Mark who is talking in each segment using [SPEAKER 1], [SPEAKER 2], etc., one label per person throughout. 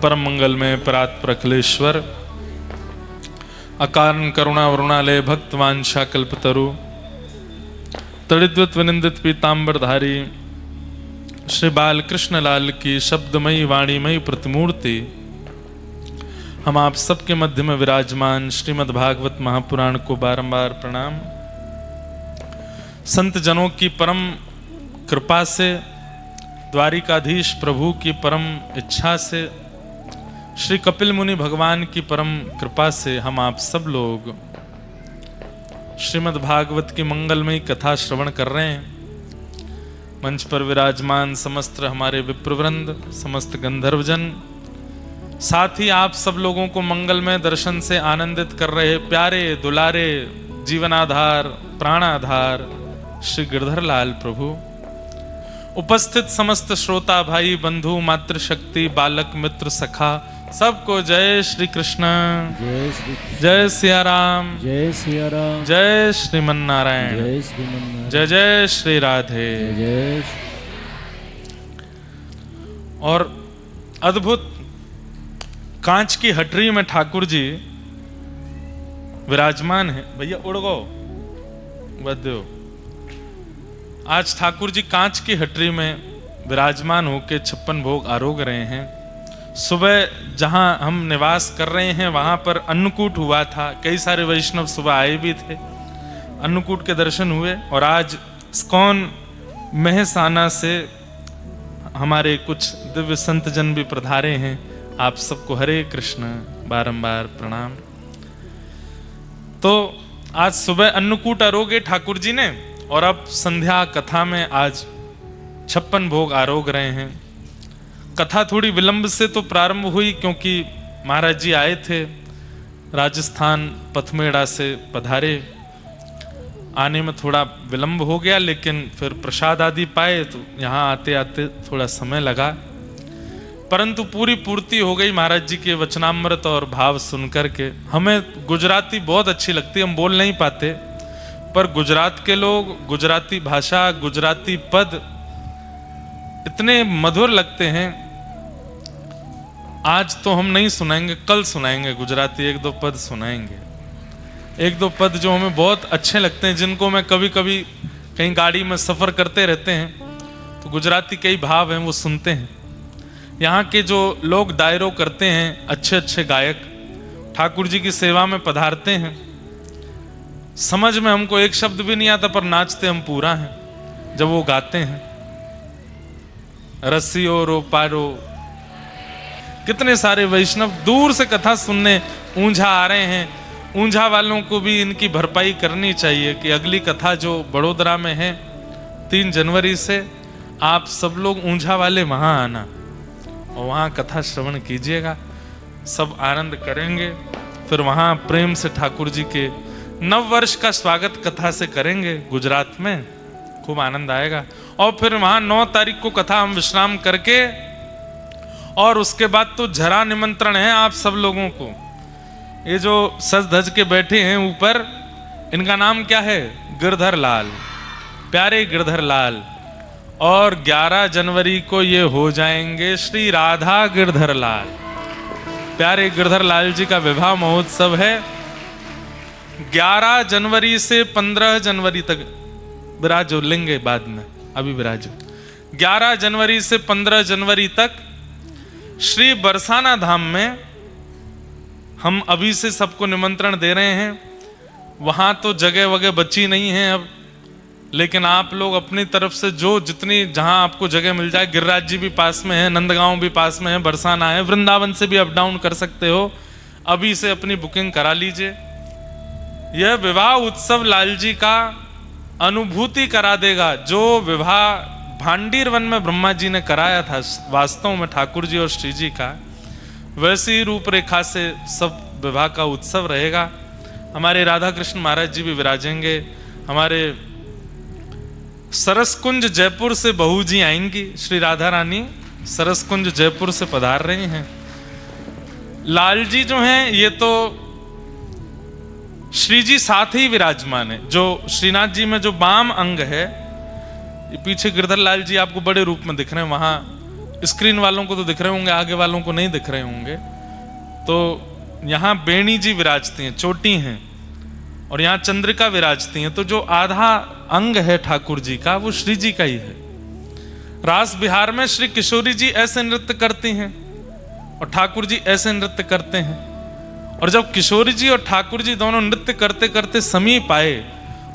[SPEAKER 1] परम मंगल में परात्पर अखिलेश्वर, अकारण करुणा वरुणालय भक्तवांछा कल्पतरु, तड़िद्वत विनिंदित पीतांबरधारी श्री बाल कृष्ण लाल की शब्दमयी वाणीमयी प्रतिमूर्ति हम आप सबके मध्य में विराजमान श्रीमद् भागवत महापुराण को बारंबार प्रणाम। संत जनों की परम कृपा से, द्वारिकाधीश प्रभु की परम इच्छा से, श्री कपिल मुनि भगवान की परम कृपा से हम आप सब लोग श्रीमद् भागवत की मंगलमयी कथा श्रवण कर रहे हैं। मंच पर विराजमान समस्त हमारे विप्रवृंद, समस्त गंधर्वजन, साथ ही आप सब लोगों को मंगलमय दर्शन से आनंदित कर रहे प्यारे दुलारे जीवनाधार प्राणाधार श्री गिरधर लाल प्रभु, उपस्थित समस्त श्रोता भाई बंधु मातृशक्ति बालक मित्र सखा सबको जय श्री कृष्ण, जय सिया राम,
[SPEAKER 2] जय सिया राम,
[SPEAKER 1] जय श्रीमन नारायण,
[SPEAKER 2] जय श्रीमन
[SPEAKER 1] जय जय श्री राधे।
[SPEAKER 2] जय।
[SPEAKER 1] और अद्भुत कांच की हटरी में ठाकुर जी विराजमान है। भैया उड़ गो बदो। आज ठाकुर जी कांच की हटरी में विराजमान होकर 56 भोग आरोग रहे हैं। सुबह जहां हम निवास कर रहे हैं वहां पर अन्नकूट हुआ था, कई सारे वैष्णव सुबह आए भी थे, अन्नकूट के दर्शन हुए। और आज इस्कॉन महसाना से हमारे कुछ दिव्य संत जन भी पधारे हैं। आप सबको हरे कृष्ण बारंबार प्रणाम। तो आज सुबह अन्नकूट आरोगे ठाकुर जी ने, और अब संध्या कथा में आज 56 भोग आरोग रहे हैं। कथा थोड़ी विलंब से तो प्रारंभ हुई क्योंकि महाराज जी आए थे राजस्थान पथमेड़ा से पधारे, आने में थोड़ा विलंब हो गया, लेकिन फिर प्रसाद आदि पाए तो यहाँ आते आते थोड़ा समय लगा, परंतु पूरी पूर्ति हो गई महाराज जी के वचनामृत और भाव सुनकर के। हमें गुजराती बहुत अच्छी लगती है, हम बोल नहीं पाते, पर गुजरात के लोग गुजराती भाषा गुजराती पद इतने मधुर लगते हैं। आज तो हम नहीं सुनाएंगे, कल सुनाएंगे गुजराती एक दो पद सुनाएंगे, एक दो पद जो हमें बहुत अच्छे लगते हैं, जिनको मैं कभी कभी कहीं गाड़ी में सफर करते रहते हैं तो गुजराती कई भाव हैं वो सुनते हैं। यहाँ के जो लोग दायरों करते हैं, अच्छे अच्छे गायक ठाकुर जी की सेवा में पधारते हैं, समझ में हमको एक शब्द भी नहीं आता पर नाचते हम पूरा हैं जब वो गाते हैं। रसियो रो पारो, कितने सारे वैष्णव दूर से कथा सुनने ऊंझा आ रहे हैं। ऊंझा वालों को भी इनकी भरपाई करनी चाहिए कि अगली कथा जो बड़ोदरा में है 3 जनवरी से, आप सब लोग ऊंझा वाले वहां आना और वहाँ कथा श्रवण कीजिएगा, सब आनंद करेंगे। फिर वहाँ प्रेम से ठाकुर जी के नव वर्ष का स्वागत कथा से करेंगे गुजरात में, खूब आनंद आएगा। और फिर वहाँ 9 तारीख को कथा हम विश्राम करके, और उसके बाद तो झरा निमंत्रण है आप सब लोगों को। ये जो सज धज के बैठे हैं ऊपर, इनका नाम क्या है? गिरधर लाल, प्यारे गिरधर लाल। और 11 जनवरी को ये हो जाएंगे श्री राधा गिरधर लाल। प्यारे गिरधर लाल जी का विवाह महोत्सव है 11 जनवरी से 15 जनवरी तक। विराजो लेंगे बाद में, अभी विराजो। 11 जनवरी से 15 जनवरी तक श्री बरसाना धाम में हम अभी से सबको निमंत्रण दे रहे हैं। वहां तो जगह वगैरह बची नहीं है अब, लेकिन आप लोग अपनी तरफ से जो जितनी जहां आपको जगह मिल जाए, गिरिराज जी भी पास में है, नंदगांव भी पास में है, बरसाना है, वृंदावन से भी अप डाउन कर सकते हो, अभी से अपनी बुकिंग करा लीजिए। यह विवाह उत्सव लाल जी का अनुभूति करा देगा। जो विवाह भांडीर वन में ब्रह्मा जी ने कराया था वास्तव में ठाकुर जी और श्री जी का, वैसी रूपरेखा से सब विवाह का उत्सव रहेगा। हमारे राधा कृष्ण महाराज जी भी विराजेंगे। हमारे सरसकुंज जयपुर से बहू जी आएंगी, श्री राधा रानी सरसकुंज जयपुर से पधार रही हैं। लाल जी जो हैं ये तो श्री जी साथ ही विराजमान है। जो श्रीनाथ जी में जो वाम अंग है, ये पीछे गिरधर लाल जी आपको बड़े रूप में दिख रहे हैं, वहां स्क्रीन वालों को तो दिख रहे होंगे, आगे वालों को नहीं दिख रहे होंगे। तो यहाँ बेणी जी विराजती हैं, चोटी हैं, और यहाँ चंद्रिका विराजती हैं। तो जो आधा अंग है ठाकुर जी का वो श्री जी का ही है। रास बिहार में श्री किशोरी जी ऐसे नृत्य करती हैं और ठाकुर जी ऐसे नृत्य करते हैं। और जब किशोरी जी और ठाकुर जी दोनों नृत्य करते करते समीप आए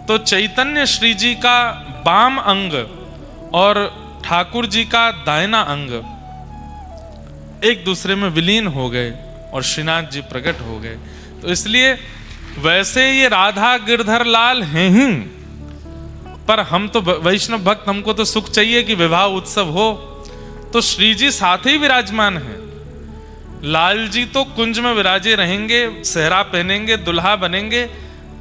[SPEAKER 1] तो चैतन्य श्री जी का बाम अंग और ठाकुर जी का दाहिना अंग एक दूसरे में विलीन हो गए और श्रीनाथ जी प्रकट हो गए। तो इसलिए वैसे ये राधा गिरधर लाल हैं ही, पर हम तो वैष्णव भक्त, हमको तो सुख चाहिए कि विवाह उत्सव हो, तो श्री जी साथ ही विराजमान हैं। लाल जी तो कुंज में विराजे रहेंगे, सेहरा पहनेंगे, दुल्हा बनेंगे,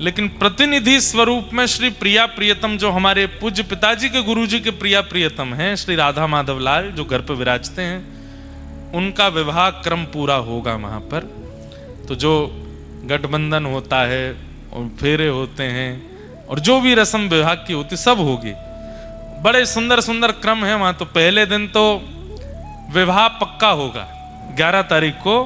[SPEAKER 1] लेकिन प्रतिनिधि स्वरूप में श्री प्रिया प्रियतम, जो हमारे पूज्य पिताजी के गुरु जी के प्रिया प्रियतम हैं, श्री राधा माधव लाल जो घर पर विराजते हैं, उनका विवाह क्रम पूरा होगा वहां पर। तो जो गठबंधन होता है और फेरे होते हैं और जो भी रस्म विवाह की होती सब होगी। बड़े सुंदर सुंदर क्रम है वहां। तो पहले दिन तो विवाह पक्का होगा, 11 तारीख को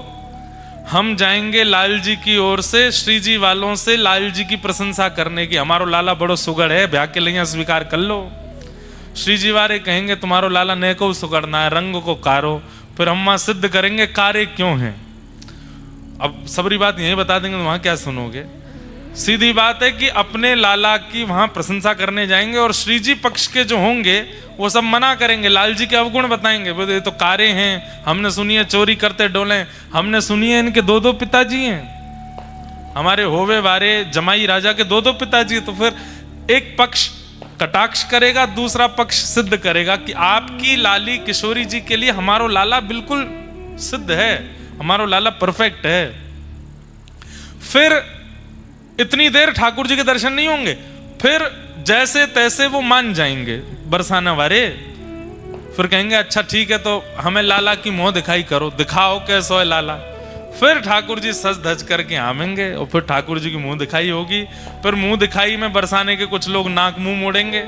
[SPEAKER 1] हम जाएंगे लाल जी की ओर से श्री जी वालों से लाल जी की प्रशंसा करने की, हमारो लाला बड़ो सुगड़ है, ब्याह के लिए स्वीकार कर लो। श्री जी वाले कहेंगे तुम्हारो लाला ने को सुगड़ना है, रंग को कारो, फिर हम वहां सिद्ध करेंगे कारे क्यों हैं। अब सबरी बात यही बता देंगे तो वहां क्या सुनोगे। सीधी बात है कि अपने लाला की वहां प्रशंसा करने जाएंगे और श्री जी पक्ष के जो होंगे वो सब मना करेंगे, लाल जी के अवगुण बताएंगे, बोले ये तो कारे हैं, हमने सुनी है चोरी करते डोले, हमने सुनी है इनके 2-2 पिताजी हैं, हमारे होवे वारे जमाई राजा के 2-2 पिताजी। तो फिर एक पक्ष कटाक्ष करेगा, दूसरा पक्ष सिद्ध करेगा कि आपकी लाली किशोरी जी के लिए हमारो लाला बिल्कुल सिद्ध है, हमारो लाला परफेक्ट है। फिर इतनी देर ठाकुर जी के दर्शन नहीं होंगे, फिर जैसे तैसे वो मान जाएंगे बरसाना वाले, फिर कहेंगे अच्छा ठीक है तो हमें लाला की मुंह दिखाई करो, दिखाओ कैसो है लाला। फिर ठाकुर जी सज धज करके आवेंगे और फिर ठाकुर जी की मुंह दिखाई होगी। फिर मुंह दिखाई में बरसाने के कुछ लोग नाक मुंह मोड़ेंगे।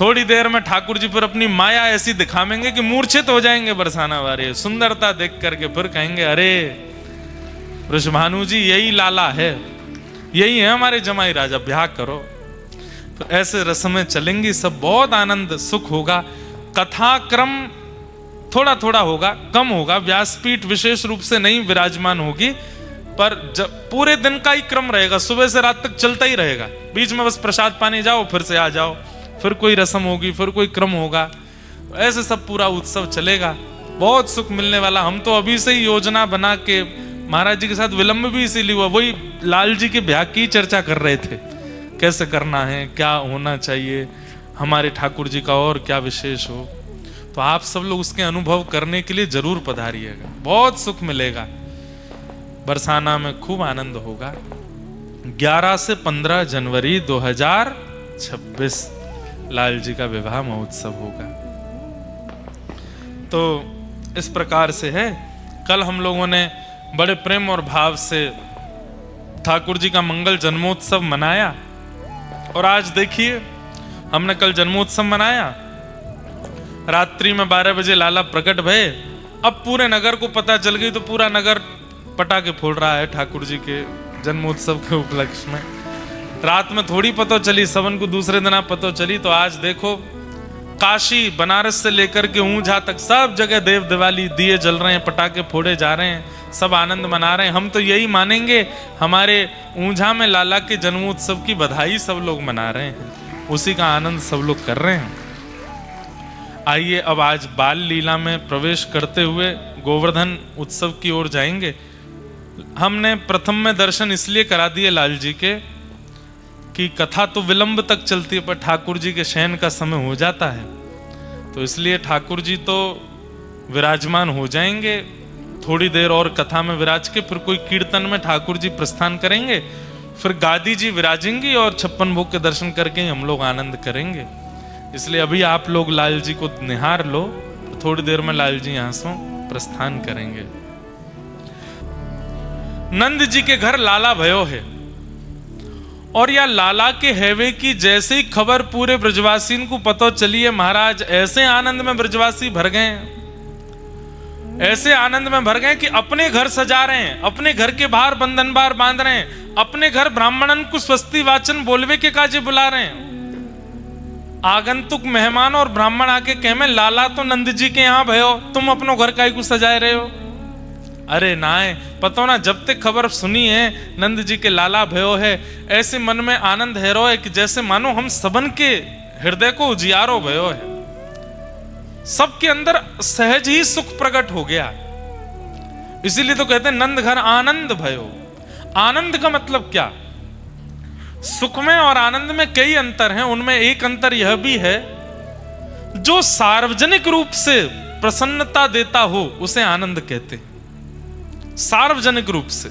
[SPEAKER 1] थोड़ी देर में ठाकुर जी फिर अपनी माया ऐसी दिखावेंगे कि मूर्छित हो जाएंगे बरसाना वाले सुंदरता देख करके। फिर कहेंगे अरे वृषभानु जी यही लाला है, यही है हमारे जमाई राजा, ब्याह करो। तो ऐसे रस्में चलेंगी, सब बहुत आनंद सुख होगा। कथा क्रम थोड़ा थोड़ा होगा, कम होगा, व्यासपीठ विशेष रूप से नहीं विराजमान होगी, पर जब पूरे दिन का ही क्रम रहेगा, सुबह से रात तक चलता ही रहेगा। बीच में बस प्रसाद पाने जाओ, फिर से आ जाओ, फिर कोई रस्म होगी, फिर कोई क्रम होगा, ऐसे सब पूरा उत्सव चलेगा। बहुत सुख मिलने वाला। हम तो अभी से ही योजना बना के महाराज जी के साथ विलंब भी इसीलिए हुआ, वही लाल जी के ब्याह की चर्चा कर रहे थे, कैसे करना है, क्या होना चाहिए, हमारे ठाकुर जी का और क्या विशेष हो। तो आप सब लोग उसके अनुभव करने के लिए जरूर पधारिएगा, बहुत सुख मिलेगा। बरसाना में खूब आनंद होगा। 11 से 15 जनवरी 2026 लाल जी का विवाह महोत्सव होगा। तो इस प्रकार से है। कल हम लोगों ने बड़े प्रेम और भाव से ठाकुर जी का मंगल जन्मोत्सव मनाया, और आज देखिए हमने कल जन्मोत्सव मनाया, रात्रि में 12 बजे लाला प्रकट भये। अब पूरे नगर को पता चल गई, तो पूरा नगर पटाखे फोड़ रहा है ठाकुर जी के जन्मोत्सव के उपलक्ष्य में। रात में थोड़ी पता चली, सबन को दूसरे दिन पता चली। तो आज देखो काशी बनारस से लेकर के ऊंझा तक सब जगह देव दिवाली दिए जल रहे हैं, पटाखे फोड़े जा रहे हैं, सब आनंद मना रहे हैं। हम तो यही मानेंगे, हमारे ऊंझा में लाला के जन्मोत्सव की बधाई सब लोग मना रहे हैं, उसी का आनंद सब लोग कर रहे हैं। आइए अब आज बाल लीला में प्रवेश करते हुए गोवर्धन उत्सव की ओर जाएंगे। हमने प्रथम में दर्शन इसलिए करा दिए लाल जी के कि कथा तो विलंब तक चलती है, पर ठाकुर जी के शयन का समय हो जाता है, तो इसलिए ठाकुर जी तो विराजमान हो जाएंगे। थोड़ी देर और कथा में विराज के फिर कोई कीर्तन में ठाकुर जी प्रस्थान करेंगे, फिर गादी जी विराजेंगी और 56 भोग के दर्शन करके हम लोग आनंद करेंगे। इसलिए अभी आप लोग लाल जी को निहार लो, थोड़ी देर में लाल जी यहां से प्रस्थान करेंगे। नंद जी के घर लाला भयो है, और या लाला के हैवे की जैसे ही खबर पूरे ब्रजवासी को पता चली है, महाराज ऐसे आनंद में ब्रजवासी भर गए, ऐसे आनंद में भर गए कि अपने घर सजा रहे हैं, अपने घर के बाहर बंधन बार बांध रहे हैं, अपने घर ब्राह्मणन को स्वस्ति वाचन बोलवे के काजे बुला रहे हैं। आगंतुक मेहमान और ब्राह्मण आके कहे में लाला तो नंद जी के यहाँ भयो, तुम अपनो घर काहे को सजाए रहे हो। अरे नाय, पतो ना जब तक खबर सुनी है नंद जी के लाला भयो है, ऐसे मन में आनंद हैरो है कि जैसे मानो हम सबन के हृदय को उजियारो भयो है, सबके अंदर सहज ही सुख प्रकट हो गया। इसीलिए तो कहते हैं नंद घर आनंद भयो। आनंद का मतलब क्या? सुख में और आनंद में कई अंतर हैं। उनमें एक अंतर यह भी है, जो सार्वजनिक रूप से प्रसन्नता देता हो उसे आनंद कहते हैं। सार्वजनिक रूप से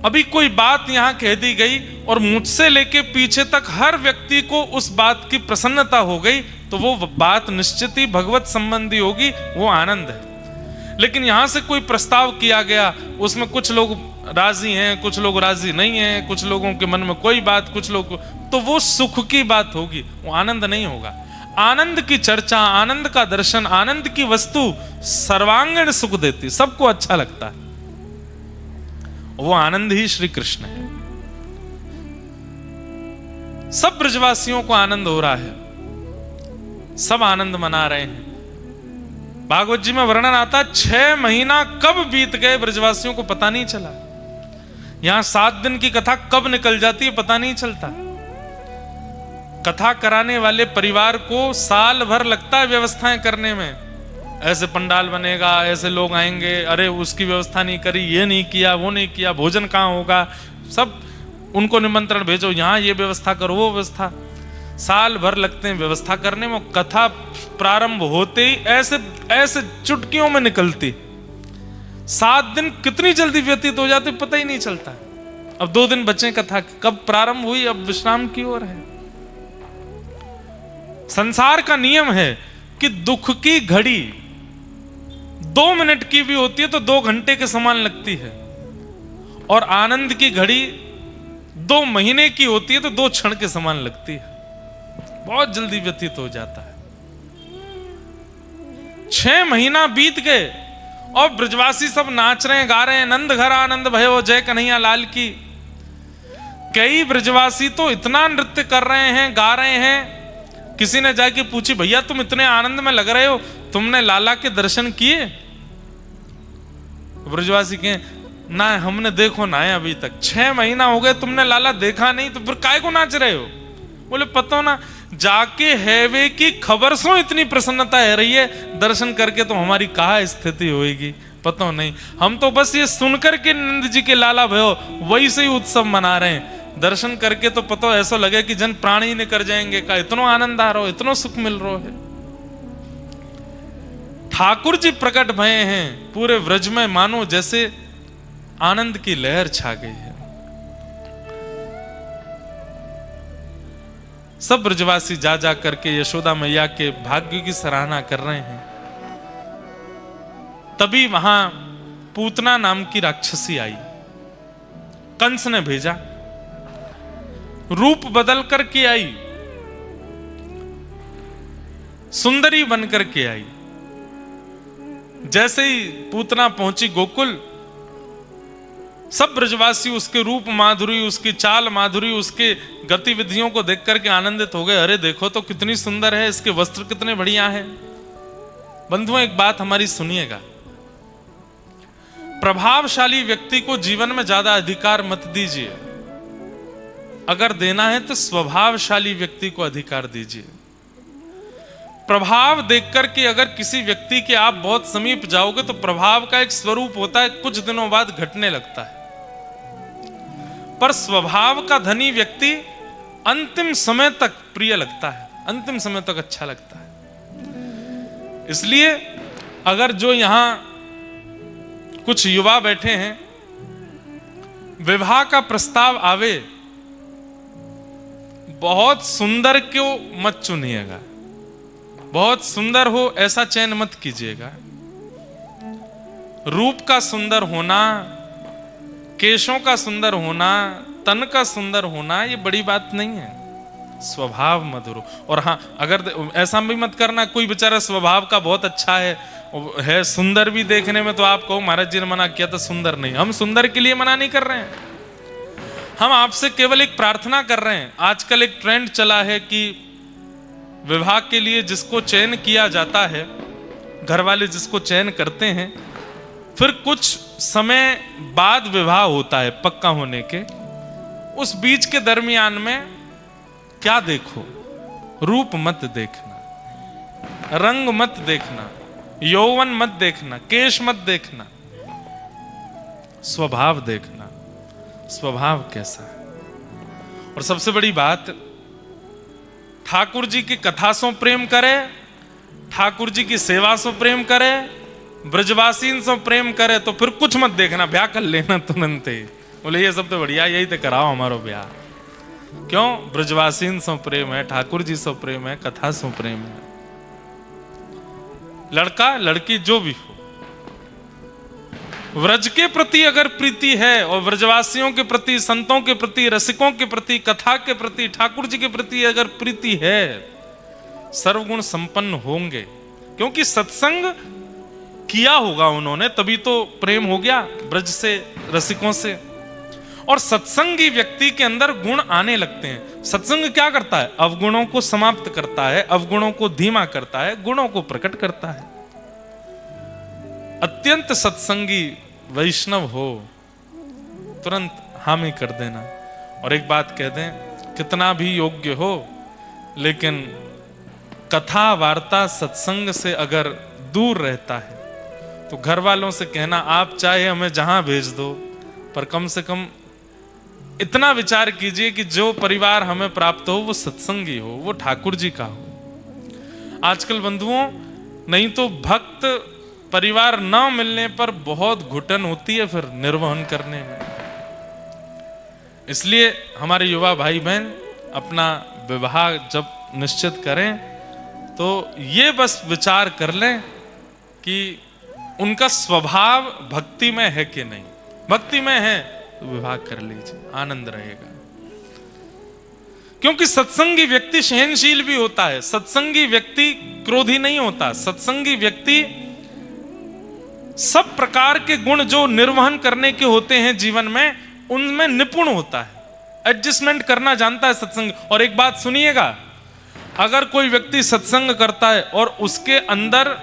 [SPEAKER 1] अभी कोई बात यहां कह दी गई और मुझसे लेके पीछे तक हर व्यक्ति को उस बात की प्रसन्नता हो गई, तो वो बात निश्चित ही भगवत संबंधी होगी, वो आनंद है। लेकिन यहां से कोई प्रस्ताव किया गया, उसमें कुछ लोग राजी हैं, कुछ लोग राजी नहीं हैं, कुछ लोगों के मन में कोई बात, कुछ लोग, तो वो सुख की बात होगी, वो आनंद नहीं होगा। आनंद की चर्चा, आनंद का दर्शन, आनंद की वस्तु सर्वांगीण सुख देती, सबको अच्छा लगता है। वो आनंद ही श्री कृष्ण है। सब ब्रजवासियों को आनंद हो रहा है, सब आनंद मना रहे हैं। भागवत जी में वर्णन आता, 6 महीना कब बीत गए ब्रजवासियों को पता नहीं चला। यहां 7 दिन की कथा कब निकल जाती है पता नहीं चलता। कथा कराने वाले परिवार को साल भर लगता है व्यवस्थाएं करने में। ऐसे पंडाल बनेगा, ऐसे लोग आएंगे, अरे उसकी व्यवस्था नहीं करी, ये नहीं किया, वो नहीं किया, भोजन कहाँ होगा, सब उनको निमंत्रण भेजो, यहाँ ये व्यवस्था करो, वो व्यवस्था। साल भर लगते हैं व्यवस्था करने में। कथा प्रारंभ होते ही ऐसे ऐसे चुटकियों में निकलती। 7 दिन कितनी जल्दी व्यतीत हो जाते पता ही नहीं चलता। अब 2 दिन बचे कथा, कब प्रारंभ हुई, अब विश्राम की ओर है। संसार का नियम है कि दुख की घड़ी 2 मिनट की भी होती है तो 2 घंटे के समान लगती है, और आनंद की घड़ी 2 महीने की होती है तो 2 क्षण के समान लगती है। बहुत जल्दी व्यतीत हो जाता है। 6 महीना बीत गए और ब्रजवासी सब नाच रहे हैं, गा रहे हैं, नंद घर आनंद भयो, जय कन्हैया लाल की। कई ब्रजवासी तो इतना नृत्य कर रहे हैं, गा रहे हैं। किसी ने जाके पूछी, भैया तुम इतने आनंद में लग रहे हो, तुमने लाला के दर्शन किए? ब्रजवासी कहे, ना हमने देखो ना है अभी तक। 6 महीना हो गए तुमने लाला देखा नहीं, तो फिर काय को नाच रहे हो? बोले पता ना, जाके हैवे की खबर सो इतनी प्रसन्नता है रही है, दर्शन करके तो हमारी कहाँ स्थिति होगी पता नहीं। हम तो बस ये सुनकर के नंद जी के लाला भयो वही से ही उत्सव मना रहे हैं। दर्शन करके तो पता ऐसा लगे कि जन प्राण ही निकल जाएंगे, का इतना आनंद आ रहा हो, इतना सुख मिल रहा है। ठाकुर जी प्रकट भये हैं पूरे व्रज में, मानो जैसे आनंद की लहर छा गई है। सब ब्रजवासी जा जा करके यशोदा मैया के भाग्य की सराहना कर रहे हैं। तभी वहां पूतना नाम की राक्षसी आई। कंस ने भेजा, रूप बदल करके आई, सुंदरी बन करके आई। जैसे ही पूतना पहुंची गोकुल, सब ब्रजवासी उसके रूप माधुरी, उसकी चाल माधुरी, उसके गतिविधियों को देख करके आनंदित हो गए। अरे देखो तो कितनी सुंदर है, इसके वस्त्र कितने बढ़िया हैं। बंधुओं एक बात हमारी सुनिएगा, प्रभावशाली व्यक्ति को जीवन में ज्यादा अधिकार मत दीजिए। अगर देना है तो स्वभावशाली व्यक्ति को अधिकार दीजिए। प्रभाव देख करके अगर किसी व्यक्ति के आप बहुत समीप जाओगे तो प्रभाव का एक स्वरूप होता है, कुछ दिनों बाद घटने लगता है। पर स्वभाव का धनी व्यक्ति अंतिम समय तक प्रिय लगता है, अंतिम समय तक अच्छा लगता है। इसलिए अगर जो यहां कुछ युवा बैठे हैं, विवाह का प्रस्ताव आवे, बहुत सुंदर क्यों मत चुनिएगा, बहुत सुंदर हो ऐसा चयन मत कीजिएगा। रूप का सुंदर होना, केशों का सुंदर होना, तन का सुंदर होना ये बड़ी बात नहीं है। स्वभाव मधुर हो। और हाँ, अगर ऐसा भी मत करना कोई बेचारा स्वभाव का बहुत अच्छा है है सुंदर भी देखने में, तो आप कहो महाराज जी ने मना किया तो सुंदर नहीं। हम सुंदर के लिए मना नहीं कर रहे हैं, हम आपसे केवल एक प्रार्थना कर रहे हैं। आजकल एक ट्रेंड चला है कि विवाह के लिए जिसको चयन किया जाता है, घर वाले जिसको चयन करते हैं, फिर कुछ समय बाद विवाह होता है पक्का होने के। उस बीच के दरमियान में क्या देखो, रूप मत देखना, रंग मत देखना, यौवन मत देखना, केश मत देखना, स्वभाव देखना, स्वभाव कैसा है। और सबसे बड़ी बात, ठाकुर जी की कथा से प्रेम करे, ठाकुर जी की सेवा से प्रेम करे, ब्रजवासीन से प्रेम करे, तो फिर कुछ मत देखना, ब्याह कर लेना तुरंत ही। बोले ये सब तो बढ़िया, यही तो कराओ हमारो ब्याह। क्यों? ब्रजवासीन से प्रेम है, ठाकुर जी से प्रेम है, कथा से प्रेम है। लड़का लड़की जो भी हो, व्रज के प्रति अगर प्रीति है और व्रजवासियों के प्रति, संतों के प्रति, रसिकों के प्रति, कथा के प्रति, ठाकुर जी के प्रति अगर प्रीति है, सर्वगुण संपन्न होंगे। क्योंकि सत्संग किया होगा उन्होंने, तभी तो प्रेम हो गया ब्रज से, रसिकों से। और सत्संगी व्यक्ति के अंदर गुण आने लगते हैं। सत्संग क्या करता है? अवगुणों को समाप्त करता है, अवगुणों को धीमा करता है, गुणों को प्रकट करता है। अत्यंत सत्संगी वैष्णव हो, तुरंत हामी कर देना। और एक बात कह दें, कितना भी योग्य हो, लेकिन कथा वार्ता सत्संग से अगर दूर रहता है तो घर वालों से कहना, आप चाहे हमें जहां भेज दो, पर कम से कम इतना विचार कीजिए कि जो परिवार हमें प्राप्त हो वो सत्संगी हो, वो ठाकुर जी का हो। आजकल बंधुओं, नहीं तो भक्त परिवार न मिलने पर बहुत घुटन होती है फिर निर्वहन करने में। इसलिए हमारे युवा भाई बहन अपना विवाह जब निश्चित करें तो ये बस विचार कर लें कि उनका स्वभाव भक्ति में है कि नहीं। भक्ति में है तो विवाह कर लीजिए, आनंद रहेगा। क्योंकि सत्संगी व्यक्ति सहनशील भी होता है, सत्संगी व्यक्ति क्रोधी नहीं होता, सत्संगी व्यक्ति सब प्रकार के गुण जो निर्वहन करने के होते हैं जीवन में, उनमें निपुण होता है, एडजस्टमेंट करना जानता है सत्संग। और एक बात सुनिएगा, अगर कोई व्यक्ति सत्संग करता है और उसके अंदर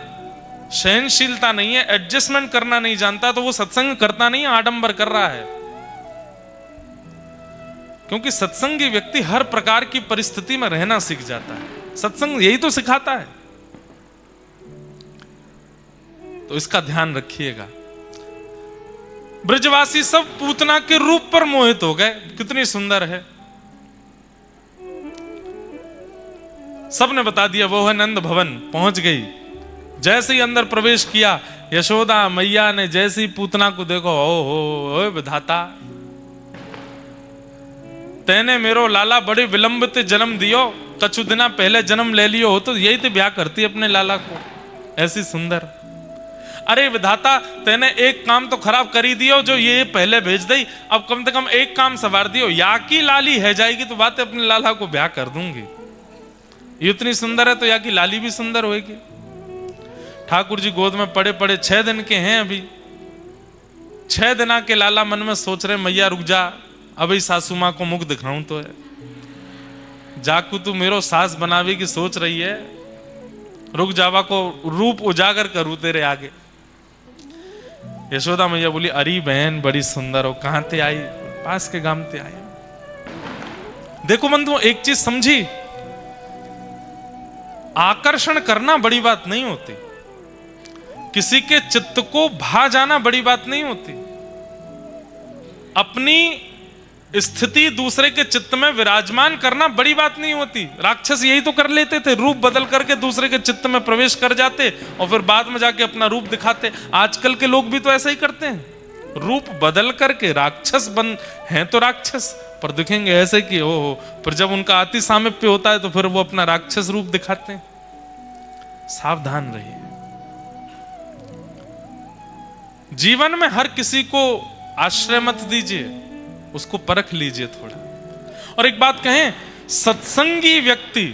[SPEAKER 1] सहनशीलता नहीं है, एडजस्टमेंट करना नहीं जानता, तो वो सत्संग करता नहीं, आडंबर कर रहा है। क्योंकि सत्संगी व्यक्ति हर प्रकार की परिस्थिति में रहना सीख जाता है। सत्संग यही तो सिखाता है। तो इसका ध्यान रखिएगा। ब्रजवासी सब पूतना के रूप पर मोहित हो गए, कितनी सुंदर है। सबने बता दिया वो है नंद भवन, पहुंच गई। जैसे ही अंदर प्रवेश किया, यशोदा मैया ने जैसी पूतना को देखो, ओ विधाता, तेने मेरो लाला बड़े विलंबित जन्म दियो, कछु दिना पहले जन्म ले लियो हो तो यही तो ब्याह करती अपने लाला को, ऐसी सुंदर। अरे विधाता, तेने एक काम तो खराब करी दियो जो ये पहले भेज दी, अब कम से कम एक काम सवार दियो, या की लाली है जाएगी तो बात अपने लाला को ब्याह कर दूंगी। ये इतनी सुंदर है तो या की लाली भी सुंदर होगी। ठाकुर जी गोद में पड़े पड़े 6 दिन के हैं अभी। 6 दिना के लाला मन में सोच रहे, मैया रुक जा, अभी सासू मां को मुख दिखाऊं तो है। जाकू तू मेरो सास बनावे की सोच रही है, रुक जावा को रूप उजागर करूं तेरे आगे। यशोदा मैया बोली, अरे बहन बड़ी सुंदर हो, कहां ते आई? पास के गांव ते आई। देखो बंधु, एक चीज समझी, आकर्षण करना बड़ी बात नहीं होती, किसी के चित्त को भा जाना बड़ी बात नहीं होती, अपनी स्थिति दूसरे के चित्त में विराजमान करना बड़ी बात नहीं होती। राक्षस यही तो कर लेते थे, रूप बदल करके दूसरे के चित्त में प्रवेश कर जाते और फिर बाद में जाके अपना रूप दिखाते। आजकल के लोग भी तो ऐसा ही करते हैं, रूप बदल करके राक्षस बन हैं तो राक्षस, पर दिखेंगे ऐसे कि ओ, पर जब उनका अति सामीप्य होता है तो फिर वो अपना राक्षस रूप दिखाते हैं। सावधान रहिए। जीवन में हर किसी को आश्रय मत दीजिए, उसको परख लीजिए थोड़ा। और एक बात कहें, सत्संगी व्यक्ति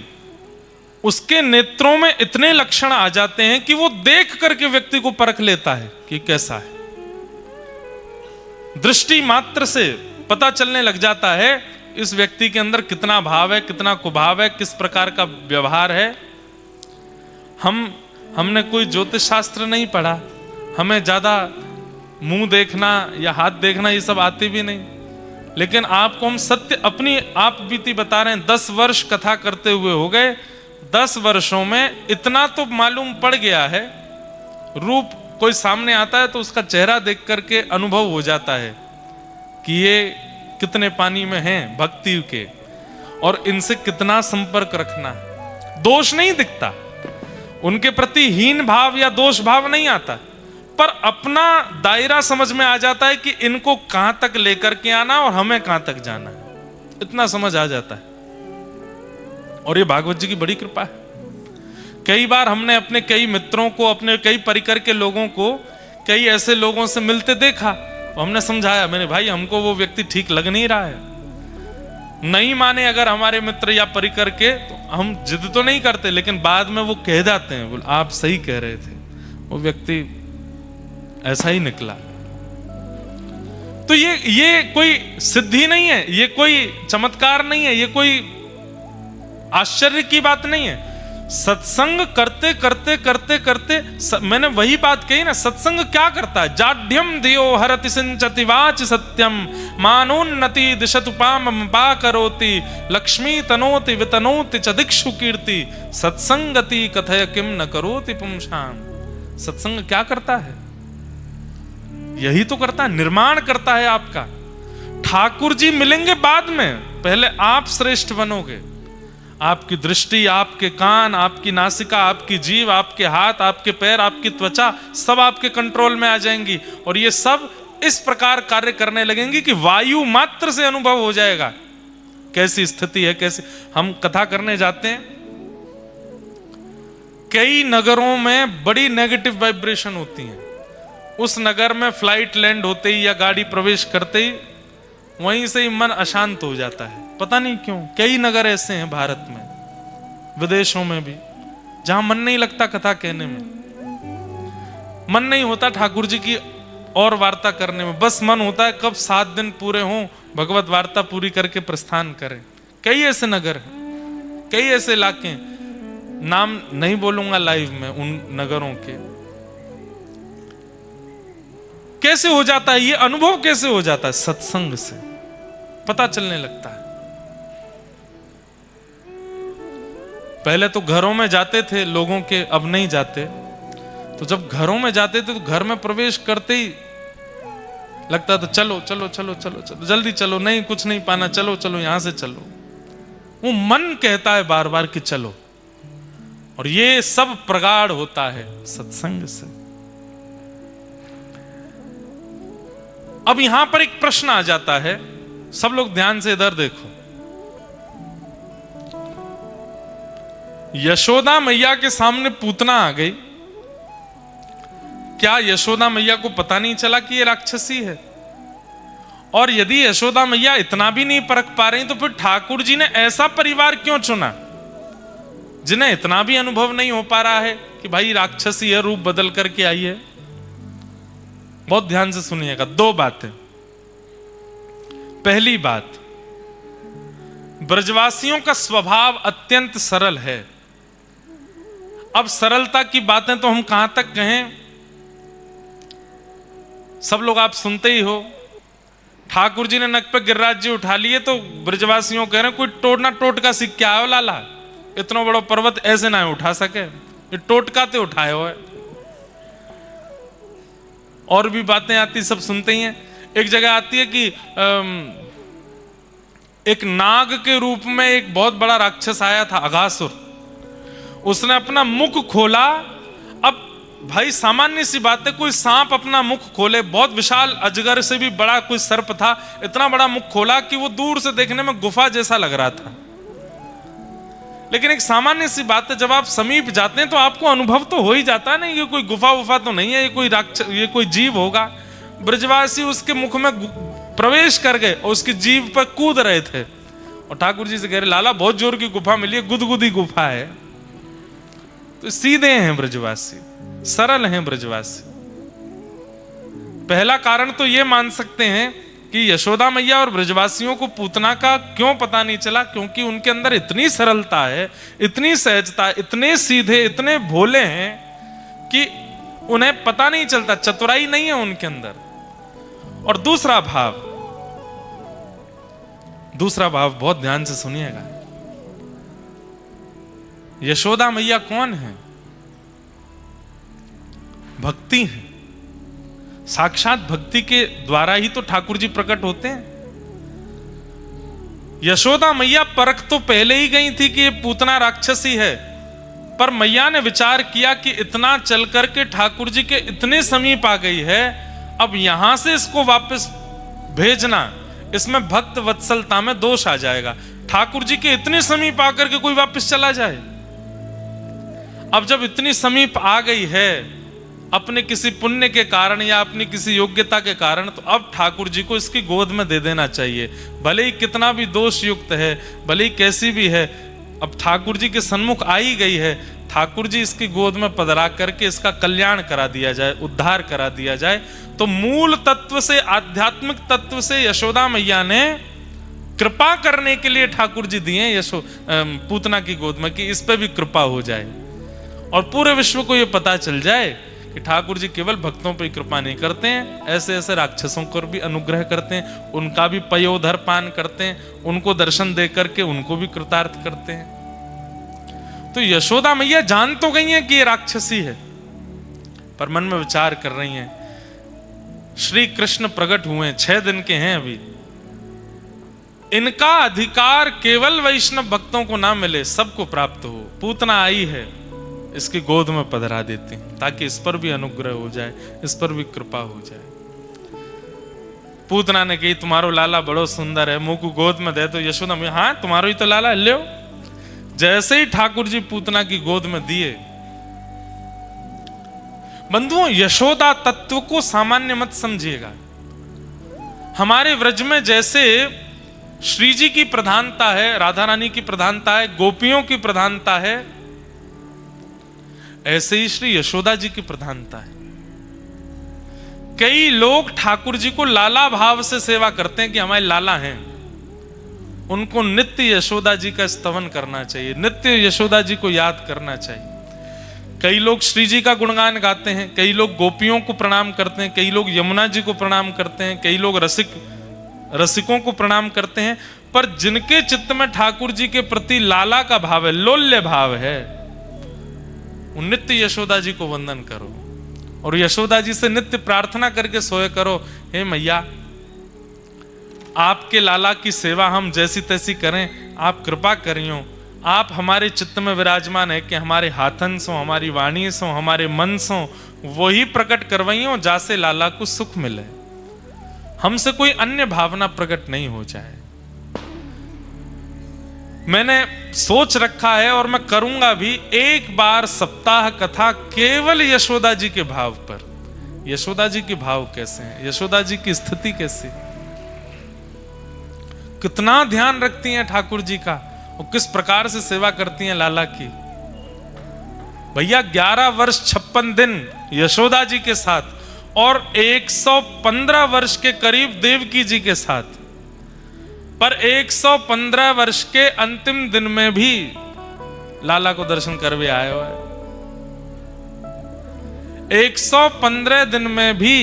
[SPEAKER 1] उसके नेत्रों में इतने लक्षण आ जाते हैं कि वो देख करके व्यक्ति को परख लेता है कि कैसा है। दृष्टि मात्र से पता चलने लग जाता है इस व्यक्ति के अंदर कितना भाव है, कितना कुभाव है, किस प्रकार का व्यवहार है। हमने कोई ज्योतिष शास्त्र नहीं पढ़ा, हमें ज्यादा मुंह देखना या हाथ देखना ये सब आती भी नहीं, लेकिन आपको हम सत्य अपनी आप बीती बता रहे हैं। 10 वर्ष कथा करते हुए हो गए, 10 वर्षों में इतना तो मालूम पड़ गया है। रूप कोई सामने आता है तो उसका चेहरा देख करके अनुभव हो जाता है कि ये कितने पानी में हैं भक्ति के, और इनसे कितना संपर्क रखना है। दोष नहीं दिखता, उनके प्रति हीन भाव या दोष भाव नहीं आता, पर अपना दायरा समझ में आ जाता है कि इनको कहां तक लेकर के आना और हमें कहां तक जाना है, इतना समझ आ जाता है। और ये भागवत जी की बड़ी कृपा है। कई बार हमने अपने कई मित्रों को, अपने कई परिकर के लोगों को कई ऐसे लोगों से मिलते देखा, तो हमने समझाया, मैंने भाई हमको वो व्यक्ति ठीक लग नहीं रहा है। नहीं माने अगर हमारे मित्र या परिकर के, तो हम जिद तो नहीं करते, लेकिन बाद में वो कह जाते हैं, बोल आप सही कह रहे थे, वो व्यक्ति ऐसा ही निकला। तो ये कोई सिद्धि नहीं है, ये कोई चमत्कार नहीं है, ये कोई आश्चर्य की बात नहीं है। सत्संग करते करते करते करते मैंने वही बात कही ना, सत्संग क्या करता है? जाड्यम धियो हरति सिंचति वाच सत्यम मानोन्नति दिशतुपाम पा करोति लक्ष्मी तनोति वितनोति च दिक्षु कीर्ति सत्संगति कथय किम न करोति पुंसाम। सत्संग क्या करता है? यही तो करता है, निर्माण करता है आपका। ठाकुर जी मिलेंगे बाद में, पहले आप श्रेष्ठ बनोगे। आपकी दृष्टि, आपके कान, आपकी नासिका, आपकी जीभ, आपके हाथ, आपके पैर, आपकी त्वचा सब आपके कंट्रोल में आ जाएंगी, और ये सब इस प्रकार कार्य करने लगेंगी कि वायु मात्र से अनुभव हो जाएगा कैसी स्थिति है। कैसे हम कथा करने जाते हैं, कई नगरों में बड़ी नेगेटिव वाइब्रेशन होती है। उस नगर में फ्लाइट लैंड होते ही या गाड़ी प्रवेश करते ही वहीं से ही मन अशांत हो जाता है, पता नहीं क्यों। कई नगर ऐसे हैं भारत में, विदेशों में भी, जहां मन नहीं लगता कथा कहने में, मन नहीं होता ठाकुर जी की और वार्ता करने में, बस मन होता है कब 7 दिन पूरे हों, भगवत वार्ता पूरी करके प्रस्थान करें। कई ऐसे नगर हैं, कई ऐसे इलाके हैं, नाम नहीं बोलूंगा लाइव में उन नगरों के। कैसे हो जाता है ये अनुभव? कैसे हो जाता है? सत्संग से पता चलने लगता है। पहले तो घरों में जाते थे लोगों के, अब नहीं जाते। तो जब घरों में जाते थे तो घर में प्रवेश करते ही लगता था चलो चलो चलो चलो चलो जल्दी चलो, नहीं कुछ नहीं पाना, चलो चलो यहां से चलो। वो मन कहता है बार बार कि चलो, और ये सब प्रगाढ़ होता है सत्संग से। अब यहां पर एक प्रश्न आ जाता है, सब लोग ध्यान से इधर देखो। यशोदा मैया के सामने पूतना आ गई, क्या यशोदा मैया को पता नहीं चला कि ये राक्षसी है? और यदि यशोदा मैया इतना भी नहीं परख पा रही, तो फिर ठाकुर जी ने ऐसा परिवार क्यों चुना जिन्हें इतना भी अनुभव नहीं हो पा रहा है कि भाई राक्षसी है, रूप बदल करके आई है? बहुत ध्यान से सुनिएगा, 2 बातें। पहली बात, ब्रजवासियों का स्वभाव अत्यंत सरल है। अब सरलता की बातें तो हम कहां तक कहें, सब लोग आप सुनते ही हो। ठाकुर जी ने नक पे गिरिराज जी उठा लिए तो ब्रजवासियों कह रहे हैं कोई टोटना टोटका सीख के आयो लाला, इतना बड़ा पर्वत ऐसे ना उठा सके, ये टोटका ते उठाए हो। और भी बातें आती, सब सुनते ही हैं। एक जगह आती है कि एक नाग के रूप में एक बहुत बड़ा राक्षस आया था, अघासुर। उसने अपना मुख खोला। अब भाई सामान्य सी बात है, कोई सांप अपना मुख खोले, बहुत विशाल अजगर से भी बड़ा कोई सर्प था, इतना बड़ा मुख खोला कि वो दूर से देखने में गुफा जैसा लग रहा था। लेकिन एक सामान्य सी बात है, जब आप समीप जाते हैं तो आपको अनुभव तो हो ही जाता है ना, ये कोई गुफा वुफा तो नहीं है, ये कोई राक्षस, ये कोई जीव होगा। ब्रजवासी उसके मुख में प्रवेश कर गए और उसकी जीभ पर कूद रहे थे, और ठाकुर जी से कह रहे लाला बहुत जोर की गुफा मिली है, गुदगुदी गुफा है। सीधे हैं ब्रजवासी, सरल हैं ब्रजवासी। पहला कारण तो ये मान सकते हैं कि यशोदा मैया और ब्रजवासियों को पूतना का क्यों पता नहीं चला, क्योंकि उनके अंदर इतनी सरलता है, इतनी सहजता, इतने सीधे, इतने भोले हैं कि उन्हें पता नहीं चलता, चतुराई नहीं है उनके अंदर। और दूसरा भाव बहुत ध्यान से सुनिएगा। यशोदा मैया कौन है? भक्ति है। साक्षात भक्ति के द्वारा ही तो ठाकुर जी प्रकट होते हैं। यशोदा मैया परख तो पहले ही गई थी कि ये पूतना राक्षसी है, पर मैया ने विचार किया कि इतना चल करके ठाकुर जी के इतने समीप आ गई है, अब यहां से इसको वापस भेजना, इसमें भक्त वत्सलता में दोष आ जाएगा। ठाकुर जी के इतने समीप आकर के कोई वापस चला जाए। अब जब इतनी समीप आ गई है अपने किसी पुण्य के कारण या अपनी किसी योग्यता के कारण, तो अब ठाकुर जी को इसकी गोद में दे देना चाहिए। भले ही कितना भी दोष युक्त है, भले ही कैसी भी है, अब ठाकुर जी के सन्मुख आ ही गई है, ठाकुर जी इसकी गोद में पधरा करके इसका कल्याण करा दिया जाए, उद्धार करा दिया जाए। तो मूल तत्व से, आध्यात्मिक तत्व से यशोदा मैया ने कृपा करने के लिए ठाकुर जी दिए पूतना की गोद में, कि इस पे भी कृपा हो जाए और पूरे विश्व को यह पता चल जाए कि ठाकुर जी केवल भक्तों पर कृपा नहीं करते हैं, ऐसे ऐसे राक्षसों पर भी अनुग्रह करते हैं, उनका भी पयोधर पान करते हैं, उनको दर्शन दे करके उनको भी कृतार्थ करते हैं। तो यशोदा मैया जान तो गई हैं कि ये राक्षसी है, पर मन में विचार कर रही हैं, श्री कृष्ण प्रकट हुए 6 दिन के हैं अभी, इनका अधिकार केवल वैष्णव भक्तों को ना मिले, सबको प्राप्त हो। पूतना आई है, इसकी गोद में पधरा देती हैं ताकि इस पर भी अनुग्रह हो जाए, इस पर भी कृपा हो जाए। पूतना ने कही, तुम्हारो लाला बड़ो सुंदर है, मुंह को गोद में दे। तो यशोदा मैया, हाँ तुम्हारो ही तो लाला है, ले। जैसे ही ठाकुर जी पूतना की गोद में दिए, बंधुओं यशोदा तत्व को सामान्य मत समझिएगा। हमारे व्रज में जैसे श्री जी की प्रधानता है, राधा रानी की प्रधानता है, गोपियों की प्रधानता है, ऐसे ही श्री यशोदा जी की प्रधानता है। कई लोग ठाकुर जी को लाला भाव से सेवा करते हैं कि हमारे लाला हैं, उनको नित्य यशोदा जी का स्तवन करना चाहिए, नित्य यशोदा जी को याद करना चाहिए। कई लोग श्री जी का गुणगान गाते हैं, कई लोग गोपियों को प्रणाम करते हैं, कई लोग यमुना जी को प्रणाम करते हैं, कई लोग रसिकों को प्रणाम करते हैं, पर जिनके चित्त में ठाकुर जी के प्रति लाला का भाव है, लोल्य भाव है, उन नित्य यशोदा जी को वंदन करो और यशोदा जी से नित्य प्रार्थना करके सोए करो, हे मैया आपके लाला की सेवा हम जैसी तैसी करें, आप कृपा करियो, आप हमारे चित्त में विराजमान है कि हमारे हाथन सो, हमारी वाणी सो, हमारे मन सो, वही प्रकट करवाइयो जासे लाला को सुख मिले, हमसे कोई अन्य भावना प्रकट नहीं हो जाए। मैंने सोच रखा है और मैं करूंगा भी, एक बार सप्ताह कथा केवल यशोदा जी के भाव पर। यशोदा जी के भाव कैसे हैं, यशोदा जी की स्थिति कैसी, कितना ध्यान रखती हैं ठाकुर जी का और किस प्रकार से सेवा करती हैं लाला की। भैया 11 वर्ष 56 दिन यशोदा जी के साथ और 115 वर्ष के करीब देवकी जी के साथ, पर 115 वर्ष के अंतिम दिन में भी लाला को दर्शन कर भी आए हुए। 115 दिन में भी,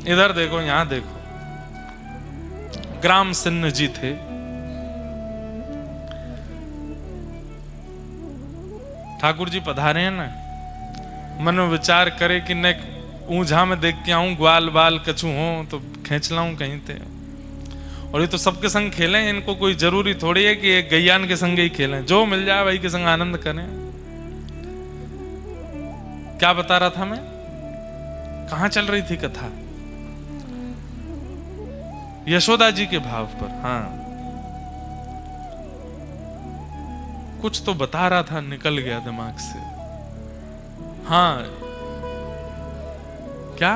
[SPEAKER 1] इधर देखो यहां देखो, ग्राम सिन्न जी थे, ठाकुर जी पधारे हैं ना, मन में विचार करे कि न ऊंझा में देख के आऊं, ग्वाल बाल कछू हो तो खींच लाऊं कहीं थे। और ये तो सबके संग खेलें, इनको कोई जरूरी थोड़ी है कि एक गैयान के संग ही खेलें, जो मिल जाए वही के संग आनंद करें। क्या बता रहा था मैं, कहां चल रही थी कथा, यशोदा जी के भाव पर। हाँ कुछ तो बता रहा था, निकल गया दिमाग से। हाँ क्या,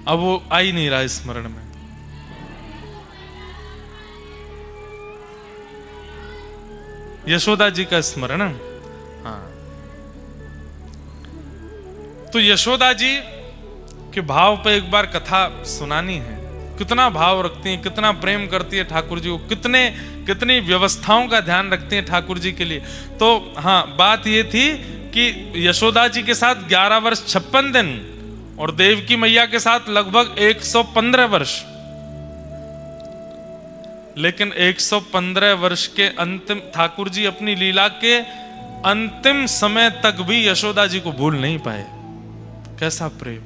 [SPEAKER 1] अब वो आ ही नहीं रहा स्मरण में। यशोदा जी का स्मरण। हाँ, तो यशोदा जी के भाव पे एक बार कथा सुनानी है। कितना भाव रखती हैं, कितना प्रेम करती है ठाकुर जी को, कितनी व्यवस्थाओं का ध्यान रखती हैं ठाकुर जी के लिए। तो हाँ, बात ये थी कि यशोदा जी के साथ 11 वर्ष 56 दिन और देवकी मैया के साथ लगभग 115 वर्ष। लेकिन 115 वर्ष के अंतिम ठाकुर जी अपनी लीला के अंतिम समय तक भी यशोदा जी को भूल नहीं पाए। कैसा प्रेम!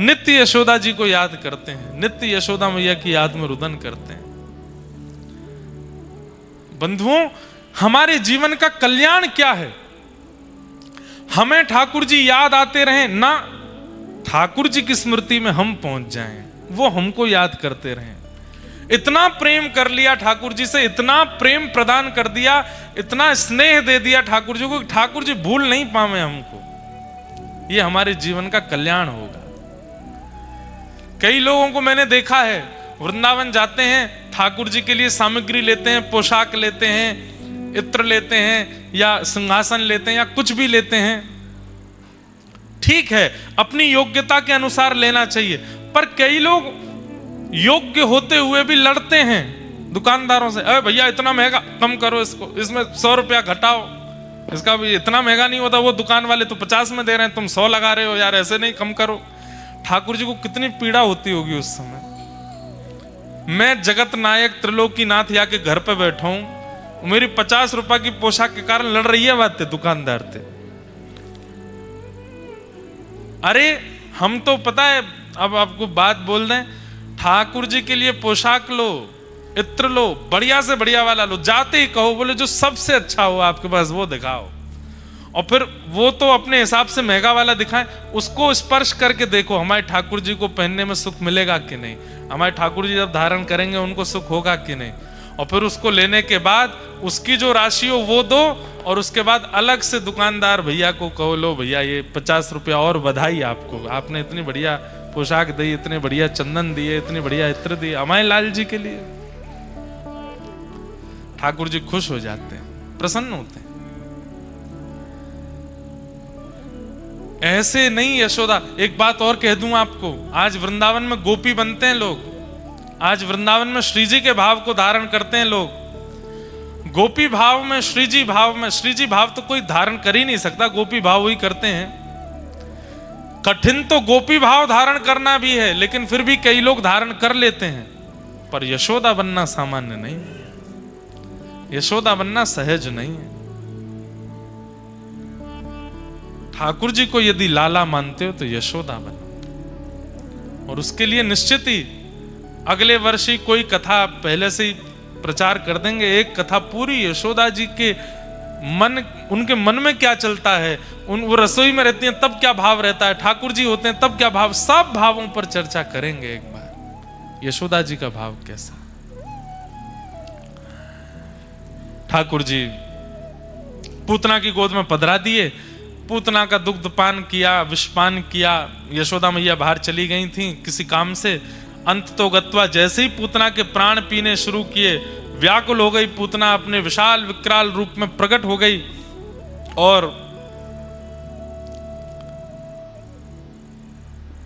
[SPEAKER 1] नित्य यशोदा जी को याद करते हैं, नित्य यशोदा मैया की याद में रुदन करते हैं। बंधुओं, हमारे जीवन का कल्याण क्या है? हमें ठाकुर जी याद आते रहें ना, ठाकुर जी की स्मृति में हम पहुंच जाएं, वो हमको याद करते रहें। इतना प्रेम कर लिया ठाकुर जी से, इतना प्रेम प्रदान कर दिया, इतना स्नेह दे दिया ठाकुर जी को, ठाकुर जी भूल नहीं पावे हमको। ये हमारे जीवन का कल्याण होगा। कई लोगों को मैंने देखा है, वृंदावन जाते हैं, ठाकुर जी के लिए सामग्री लेते हैं, पोशाक लेते हैं, इत्र लेते हैं, या सिंहासन लेते हैं, या कुछ भी लेते हैं। ठीक है, अपनी योग्यता के अनुसार लेना चाहिए, पर कई लोग योग्य होते हुए भी लड़ते हैं दुकानदारों से। अरे भैया इतना महंगा, कम करो इसको, इसमें 100 रुपया घटाओ, इसका भी इतना महंगा नहीं होता, वो दुकान वाले तो 50 में दे रहे हैं, तुम 100 लगा रहे हो यार, ऐसे नहीं, कम करो। ठाकुर जी को कितनी पीड़ा होती होगी उस समय। मैं जगत नायक त्रिलोकीनाथ या के घर पे बैठा हूं, मेरी 50 रुपए की पोशाक के कारण लड़ रही है बात दुकानदार थे। अरे हम तो पता है, अब आपको बात बोल दें, ठाकुर जी के लिए पोशाक लो, इत्र लो, बढ़िया से बढ़िया वाला लो, जाते ही कहो बोले जो सबसे अच्छा हो आपके पास वो दिखाओ, और फिर वो तो अपने हिसाब से महंगा वाला दिखाएं, उसको स्पर्श करके देखो हमारे ठाकुर जी को पहनने में सुख मिलेगा कि नहीं, हमारे ठाकुर जी जब धारण करेंगे उनको सुख होगा कि नहीं। और फिर उसको लेने के बाद उसकी जो राशि हो वो दो, और उसके बाद अलग से दुकानदार भैया को कहो, लो भैया ये 50 रुपया और बधाई आपको, आपने इतनी बढ़िया पोशाक दी, इतने बढ़िया चंदन दिए, इतनी बढ़िया इत्र दिए हमारे लाल जी के लिए। ठाकुर जी खुश हो जाते हैं, प्रसन्न होते हैं। ऐसे नहीं यशोदा। एक बात और कह दूं आपको, आज वृंदावन में गोपी बनते हैं लोग, आज वृंदावन में श्री जी के भाव को धारण करते हैं लोग। गोपी भाव में, श्री जी भाव में, श्री जी भाव तो कोई धारण कर ही नहीं सकता, गोपी भाव ही करते हैं। कठिन तो गोपी भाव धारण करना भी है, लेकिन फिर भी कई लोग धारण कर लेते हैं। पर यशोदा बनना सामान्य नहीं है, यशोदा बनना सहज नहीं है। ठाकुर जी को यदि लाला मानते हो तो यशोदा बनो, और उसके लिए निश्चित ही अगले वर्ष ही कोई कथा पहले से ही प्रचार कर देंगे। एक कथा पूरी यशोदा जी के मन, उनके मन में क्या चलता है, वो रसोई में रहती हैं तब क्या भाव रहता है, ठाकुर जी होते हैं तब क्या भाव, सब भावों पर चर्चा करेंगे एक बार। यशोदा जी का भाव कैसा। ठाकुर जी पूतना की गोद में पधरा दिए, पूतना का दुग्ध पान किया, विषपान किया। यशोदा मैया बाहर चली गई थी किसी काम से। अंत तो गत्वा, जैसे ही पूतना के प्राण पीने शुरू किए, व्याकुल हो गई पूतना, अपने विशाल विकराल रूप में प्रकट हो गई और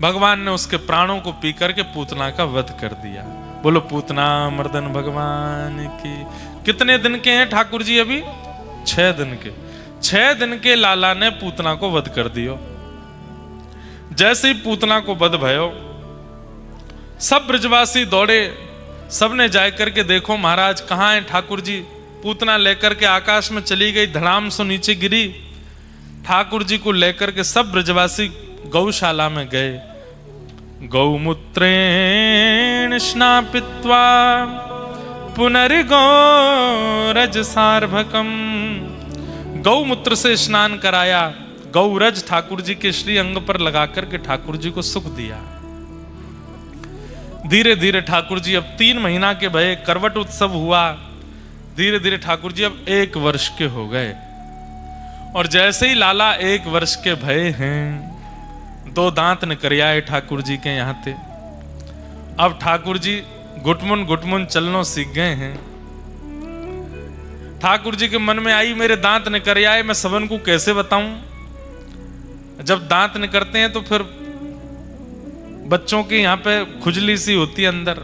[SPEAKER 1] भगवान ने उसके प्राणों को पी करके पूतना का वध कर दिया। बोलो पूतना मर्दन भगवान की। कितने दिन के हैं ठाकुर जी अभी? 6 दिन के। 6 दिन के लाला ने पूतना को वध कर दियो। जैसे ही पूतना को वध भयो, सब ब्रजवासी दौड़े, सबने जाए करके देखो महाराज कहाँ हैं ठाकुर जी। पूतना लेकर के आकाश में चली गई, धड़ाम से नीचे गिरी। ठाकुर जी को लेकर के सब ब्रजवासी गौशाला में गए। गौमूत्रेण स्नापित्वा पुनर्गौरज सार्भकम। गौमूत्र से स्नान कराया, गौरज ठाकुर जी के श्री अंग पर लगा करके ठाकुर जी को सुख दिया। धीरे धीरे ठाकुर जी अब 3 महीना के भये, करवट उत्सव हुआ। धीरे धीरे ठाकुर जी अब 1 वर्ष के हो गए। और जैसे ही लाला 1 वर्ष के भये हैं, 2 दांत निकल आए ठाकुर जी के यहाँ थे। अब ठाकुर जी घुटमुन घुटमुन चलनो सीख गए हैं। ठाकुर जी के मन में आई मेरे दांत निकर आए, मैं सबन को कैसे बताऊं। जब दांत निकलते हैं तो फिर बच्चों की यहाँ पे खुजली सी होती है अंदर,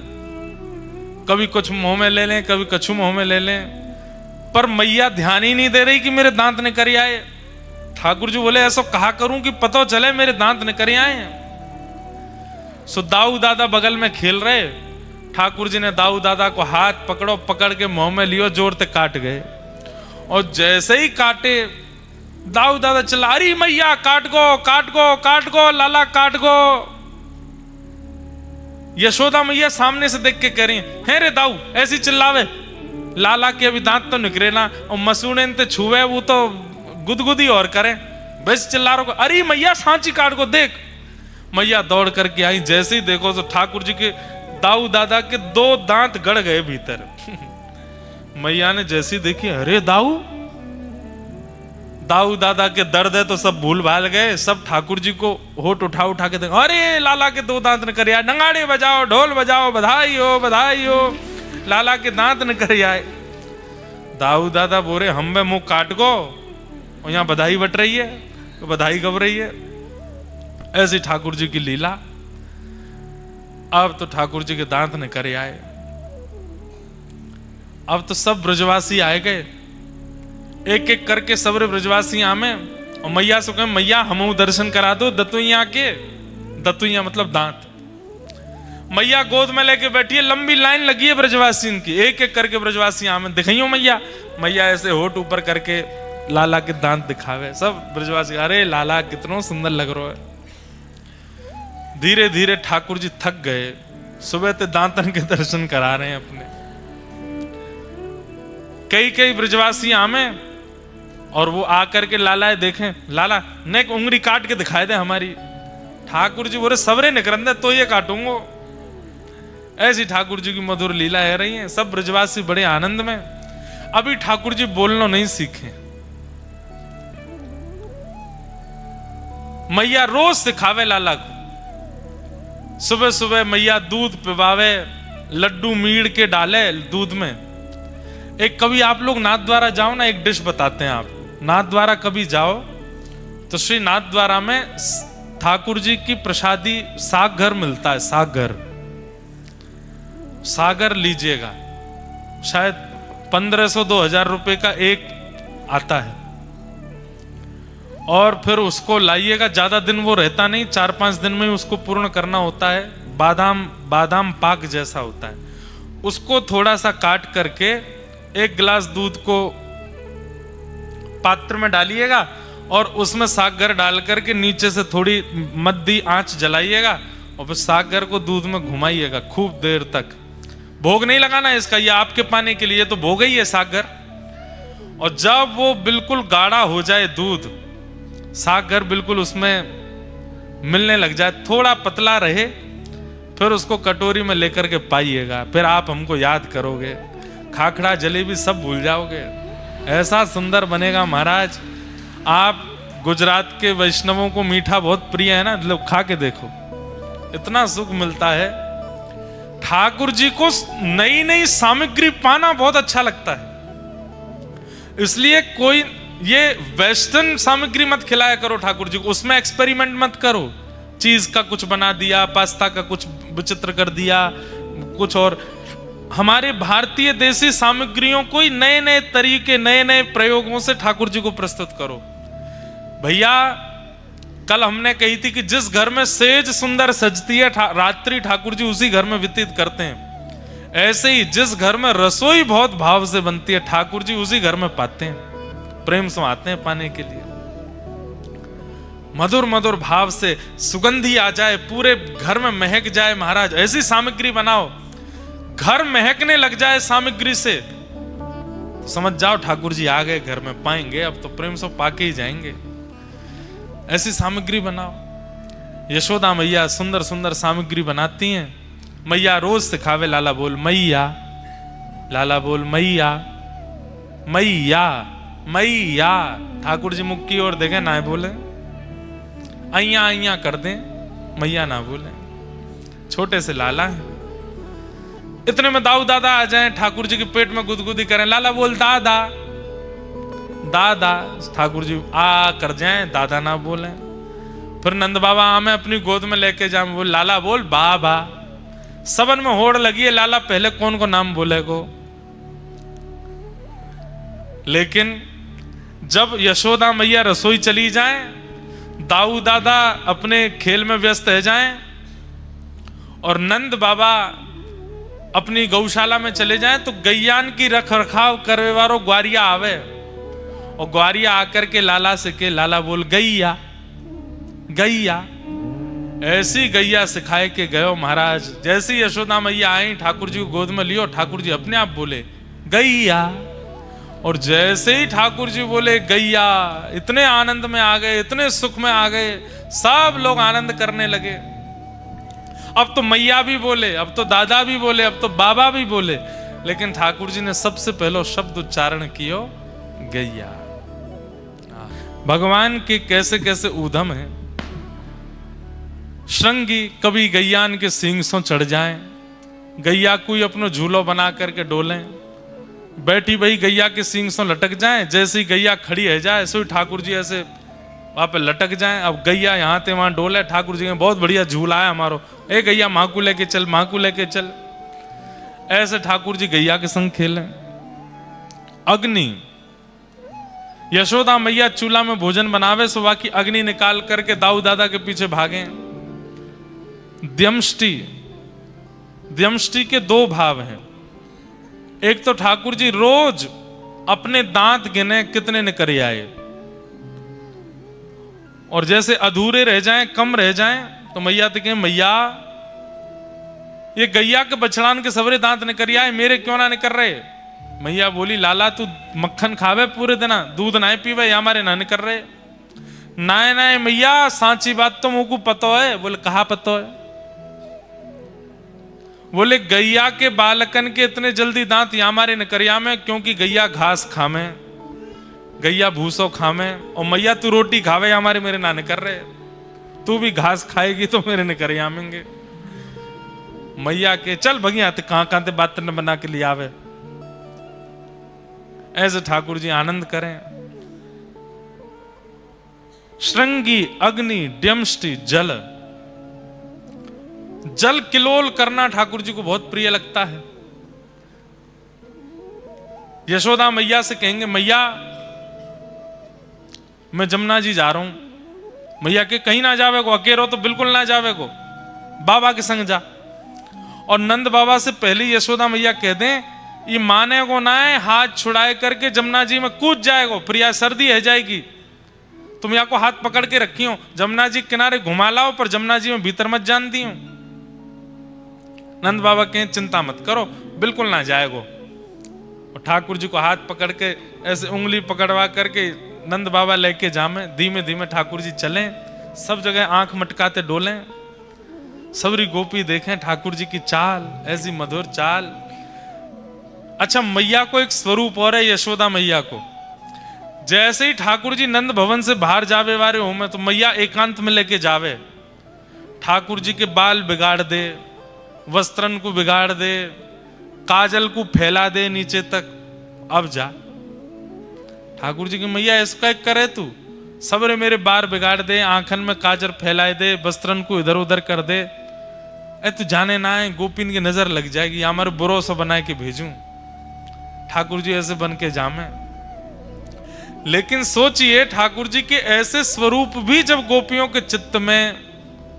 [SPEAKER 1] कभी कुछ मुंह में ले लें, कभी कछु मुंह में ले लें, पर मैया ध्यान ही नहीं दे रही कि मेरे दांत निकर आए। ठाकुर जी बोले ऐसा कहा करूं कि पता चले मेरे दांत निकर आए हैं। सो दाऊ दादा बगल में खेल रहे, ठाकुर जी ने दाऊ दादा को हाथ पकड़ के मुंह में लियो, जोर से काट गए। और जैसे ही काटे दाऊ दादा चिल्ला, अरे मैया काट गो लाला काट गो। यशोदा मैया सामने से देख के कह रही है रे दाऊ ऐसी चिल्लावे, लाला के अभी दांत तो निकले ना, और मसूड़े ते छुए वो तो गुदगुदी और करें, बस चिल्ला रहा, अरे मैया सांची काट को देख। मैया दौड़ करके आई, जैसे ही देखो तो ठाकुर जी के दाऊ दादा के 2 दांत गड़ गए भीतर। मैया ने जैसी देखी, अरे दाऊ दादा के दर्द है तो सब भूल भाल गए, सब ठाकुर जी को होठ उठा के देख, अरे लाला के 2 दांत निकल आए, नगाड़े बजाओ ढोल बजाओ, बधाई हो लाला के दांत निकल आए। दाऊ दादा बोले हम में मुंह काट गो, और यहाँ बधाई बट रही है, तो बधाई कब रही है। ऐसी ठाकुर जी की लीला। अब तो ठाकुर जी के दांत निकल आए। अब तो सब ब्रजवासी आए गए, एक एक करके सबरे ब्रजवासी आमे, और मैया से कहे मैया हमू दर्शन करा दो दतुइया के। दतुइया मतलब दांत। मैया गोद में लेके बैठी है, लंबी लाइन लगी है ब्रजवासी की, एक एक करके ब्रजवासी आमे, दिखाइयो मैया। मैया ऐसे होठ ऊपर करके लाला के दांत दिखावे, सब ब्रजवासी अरे लाला कितना सुंदर लग रहा है। धीरे धीरे ठाकुर जी थक गए, सुबह ते दांतन के दर्शन करा रहे हैं अपने। कई ब्रजवासी आमे, और वो आकर के लाला देखें, लाला ने उंगली काट के दिखाए दे हमारी। ठाकुर जी बोले सबरे निकरंदे तो ये काटूंगो। ऐसी ठाकुर जी की मधुर लीला है रही है। सब ब्रजवासी बड़े आनंद में। अभी ठाकुर जी बोलना नहीं सीखे। मैया रोज सिखावे लाला को, सुबह सुबह मैया दूध पिवावे, लड्डू मीड़ के डाले दूध में। एक कभी आप लोग नाथ द्वारा जाओ ना, एक डिश बताते हैं आप। नाथ द्वारा कभी जाओ तो श्री नाथ द्वारा में ठाकुर जी की प्रसादी सागर मिलता है। सागर लीजिएगा, शायद 1500-2000 रुपए का एक आता है, और फिर उसको लाइएगा। ज्यादा दिन वो रहता नहीं, 4-5 दिन में उसको पूर्ण करना होता है। बादाम पाक जैसा होता है। उसको थोड़ा सा काट करके 1 गिलास दूध को पात्र में डालिएगा, और उसमें सागर डाल करके नीचे से थोड़ी मद्दी आंच जलाइएगा, और फिर सागर को दूध में घुमाइएगा खूब देर तक। भोग नहीं लगाना इसका, ये आपके पाने के लिए तो भोग ही है सागर। और जब वो बिल्कुल गाढ़ा हो जाए दूध, सागर बिल्कुल उसमें मिलने लग जाए, थोड़ा पतला रहे, फिर उसको कटोरी में लेकर के पाइएगा। फिर आप हमको याद करोगे, खाखड़ा जलेबी सब भूल जाओगे। ऐसा सुंदर बनेगा महाराज। आप गुजरात के वैष्णवों को मीठा बहुत प्रिय है ना, लोग खा के देखो, इतना सुख मिलता है। ठाकुर जी को नई नई सामग्री पाना बहुत अच्छा लगता है, इसलिए कोई ये वेस्टर्न सामग्री मत खिलाया करो ठाकुर जी को, उसमें एक्सपेरिमेंट मत करो। चीज का कुछ बना दिया, पास्ता का कुछ विचित्र कर दिया कुछ, और हमारे भारतीय देसी सामग्रियों को ही नए नए तरीके, नए नए प्रयोगों से ठाकुर जी को प्रस्तुत करो। भैया कल हमने कही थी कि जिस घर में सेज सुंदर सजती है रात्रि, ठाकुर जी उसी घर में व्यतीत करते हैं। ऐसे ही जिस घर में रसोई बहुत भाव से बनती है, ठाकुर जी उसी घर में पाते हैं, प्रेम से आते हैं पाने के लिए। मधुर मधुर भाव से सुगंधी आ जाए, पूरे घर में महक जाए। महाराज ऐसी सामग्री बनाओ, घर महकने लग जाए सामग्री से, तो समझ जाओ ठाकुर जी आ गए घर में, पाएंगे अब तो प्रेम से पाके ही जाएंगे। ऐसी सामग्री बनाओ। यशोदा मैया सुंदर सुंदर सामग्री बनाती हैं। मैया रोज सिखावे, लाला बोल मैया, लाला बोल मैया, मैया मैया। ठाकुर जी मुख की ओर देखे, ना बोले, अइया अइया कर दें, मैया ना बोले। छोटे से लाला है। इतने में दाऊ दादा आ जाएं, ठाकुर जी के पेट में गुदगुदी करें, लाला बोल दादा, दादा। ठाकुर जी आ कर जाए, दादा ना बोले। फिर नंद बाबा हमें अपनी गोद में लेके जाए, बोल लाला बोल बाबा। सबन में होड़ लगी है, लाला पहले कौन को नाम बोले को। लेकिन जब यशोदा मैया रसोई चली जाए, दाऊ दादा अपने खेल में व्यस्त रह जाएं और नंद बाबा अपनी गौशाला में चले जाएं, तो गैयान की रख रखाव करवे वारो ग्वारिया आवे और ग्वारिया आकर के लाला से के लाला बोल गैया गैया। ऐसी गैया सिखाए के गयो महाराज। जैसी यशोदा मैया आई, ठाकुर जी को गोद में लियो, ठाकुर जी अपने आप बोले गैया। और जैसे ही ठाकुर जी बोले गैया, इतने आनंद में आ गए, इतने सुख में आ गए, सब लोग आनंद करने लगे। अब तो मैया भी बोले, अब तो दादा भी बोले, अब तो बाबा भी बोले, लेकिन ठाकुर जी ने सबसे पहले शब्द उच्चारण कियो गैया। भगवान के कैसे कैसे उधम है। श्रृंगी कभी गैयान के सींग सो चढ़ जाए, गैया कोई अपनो झूलो बना करके डोलें, बैठी भाई गैया के सींग से लटक जाए। जैसी गैया खड़ी है जाए, सो ठाकुर जी ऐसे वहां पे लटक जाए। अब गैया यहाँ ते वहां डोले, ठाकुर जी ने बहुत बढ़िया झूला है हमारो, ए गैया माँ को लेके चल, माँ को लेके चल। ऐसे ठाकुर जी गैया के संग खेले। अग्नि, यशोदा मैया चूल्हा में भोजन बनावे, सो बाकी अग्नि निकाल करके दाऊ दादा के पीछे भागे। द्यमष्टि, द्यमष्टि के दो भाव हैं। एक तो ठाकुर जी रोज अपने दांत गिने कितने ने कर आए, और जैसे अधूरे रह जाएं, कम रह जाएं, तो मैया तो कहें मैया ये गैया के बछड़ान के सवरे दांत निकर आए, मेरे क्यों ना निकर रहे। मैया बोली लाला तू मक्खन खावे पूरे दिन, दूध ना पीवे, या हमारे ना निकर रहे। नाय नाय मैया सांची बात तो मुझको पतो है। बोले कहा पतो है। बोले गैया के बालकन के इतने जल्दी दांत या हमारे नकरिया में, क्योंकि गैया घास खामे, गैया भूसो खामे, और मैया तू रोटी खावे हमारे मेरे ना निकर रहे। तू भी घास खाएगी तो मेरे निकरिया आमेंगे। मैया के चल भगिया ते कहां ते बात न बना के लिए आवे। ऐसे ठाकुर जी आनंद करें। श्रृंगी, अग्नि, द्यमष्टि, जल। जल किलोल करना ठाकुर जी को बहुत प्रिय लगता है। यशोदा मैया से कहेंगे मैया मैं जमुना जी जा रहा हूं। मैया के कहीं ना जावे को, अकेलो तो बिल्कुल ना जावे को, बाबा के संग जा। और नंद बाबा से पहले यशोदा मैया कह दें ये माने को ना है, हाथ छुड़ाए करके जमुना जी में कूद जाएगो, प्रिया सर्दी है जाएगी। तुम यहाँ को हाथ पकड़ के रखी हो, जमुना जी किनारे घुमा लाओ, पर जमुना जी में भीतर मत जान दी हो। नंद बाबा कहें चिंता मत करो, बिल्कुल ना जाएगो। और ठाकुर जी को हाथ पकड़ के ऐसे उंगली पकड़वा करके नंद बाबा लेके जामे। धीमे धीमे ठाकुर जी चलें, सब जगह आंख मटकाते डोलें, सबरी गोपी देखें ठाकुर जी की चाल, ऐसी मधुर चाल। अच्छा, मैया को एक स्वरूप और है, यशोदा मैया को। जैसे ही ठाकुर जी नंद भवन से बाहर जावे वारे हो में, तो मैया एकांत में लेके जावे, ठाकुर जी के बाल बिगाड़ दे, वस्त्रन को बिगाड़ दे, काजल को फैला दे नीचे तक। अब जा ठाकुर जी की मैया इसका एक करे तू, सबरे मेरे बार बिगाड़ दे, आंखन में काजल फैलाए दे, वस्त्रन को इधर उधर कर दे। ए तू जाने ना है, गोपिन की नजर लग जाएगी, हमारे बुरो सा बना के भेजूं। ठाकुर जी ऐसे बन के जामे। लेकिन सोचिए ठाकुर जी के ऐसे स्वरूप भी जब गोपियों के चित्त में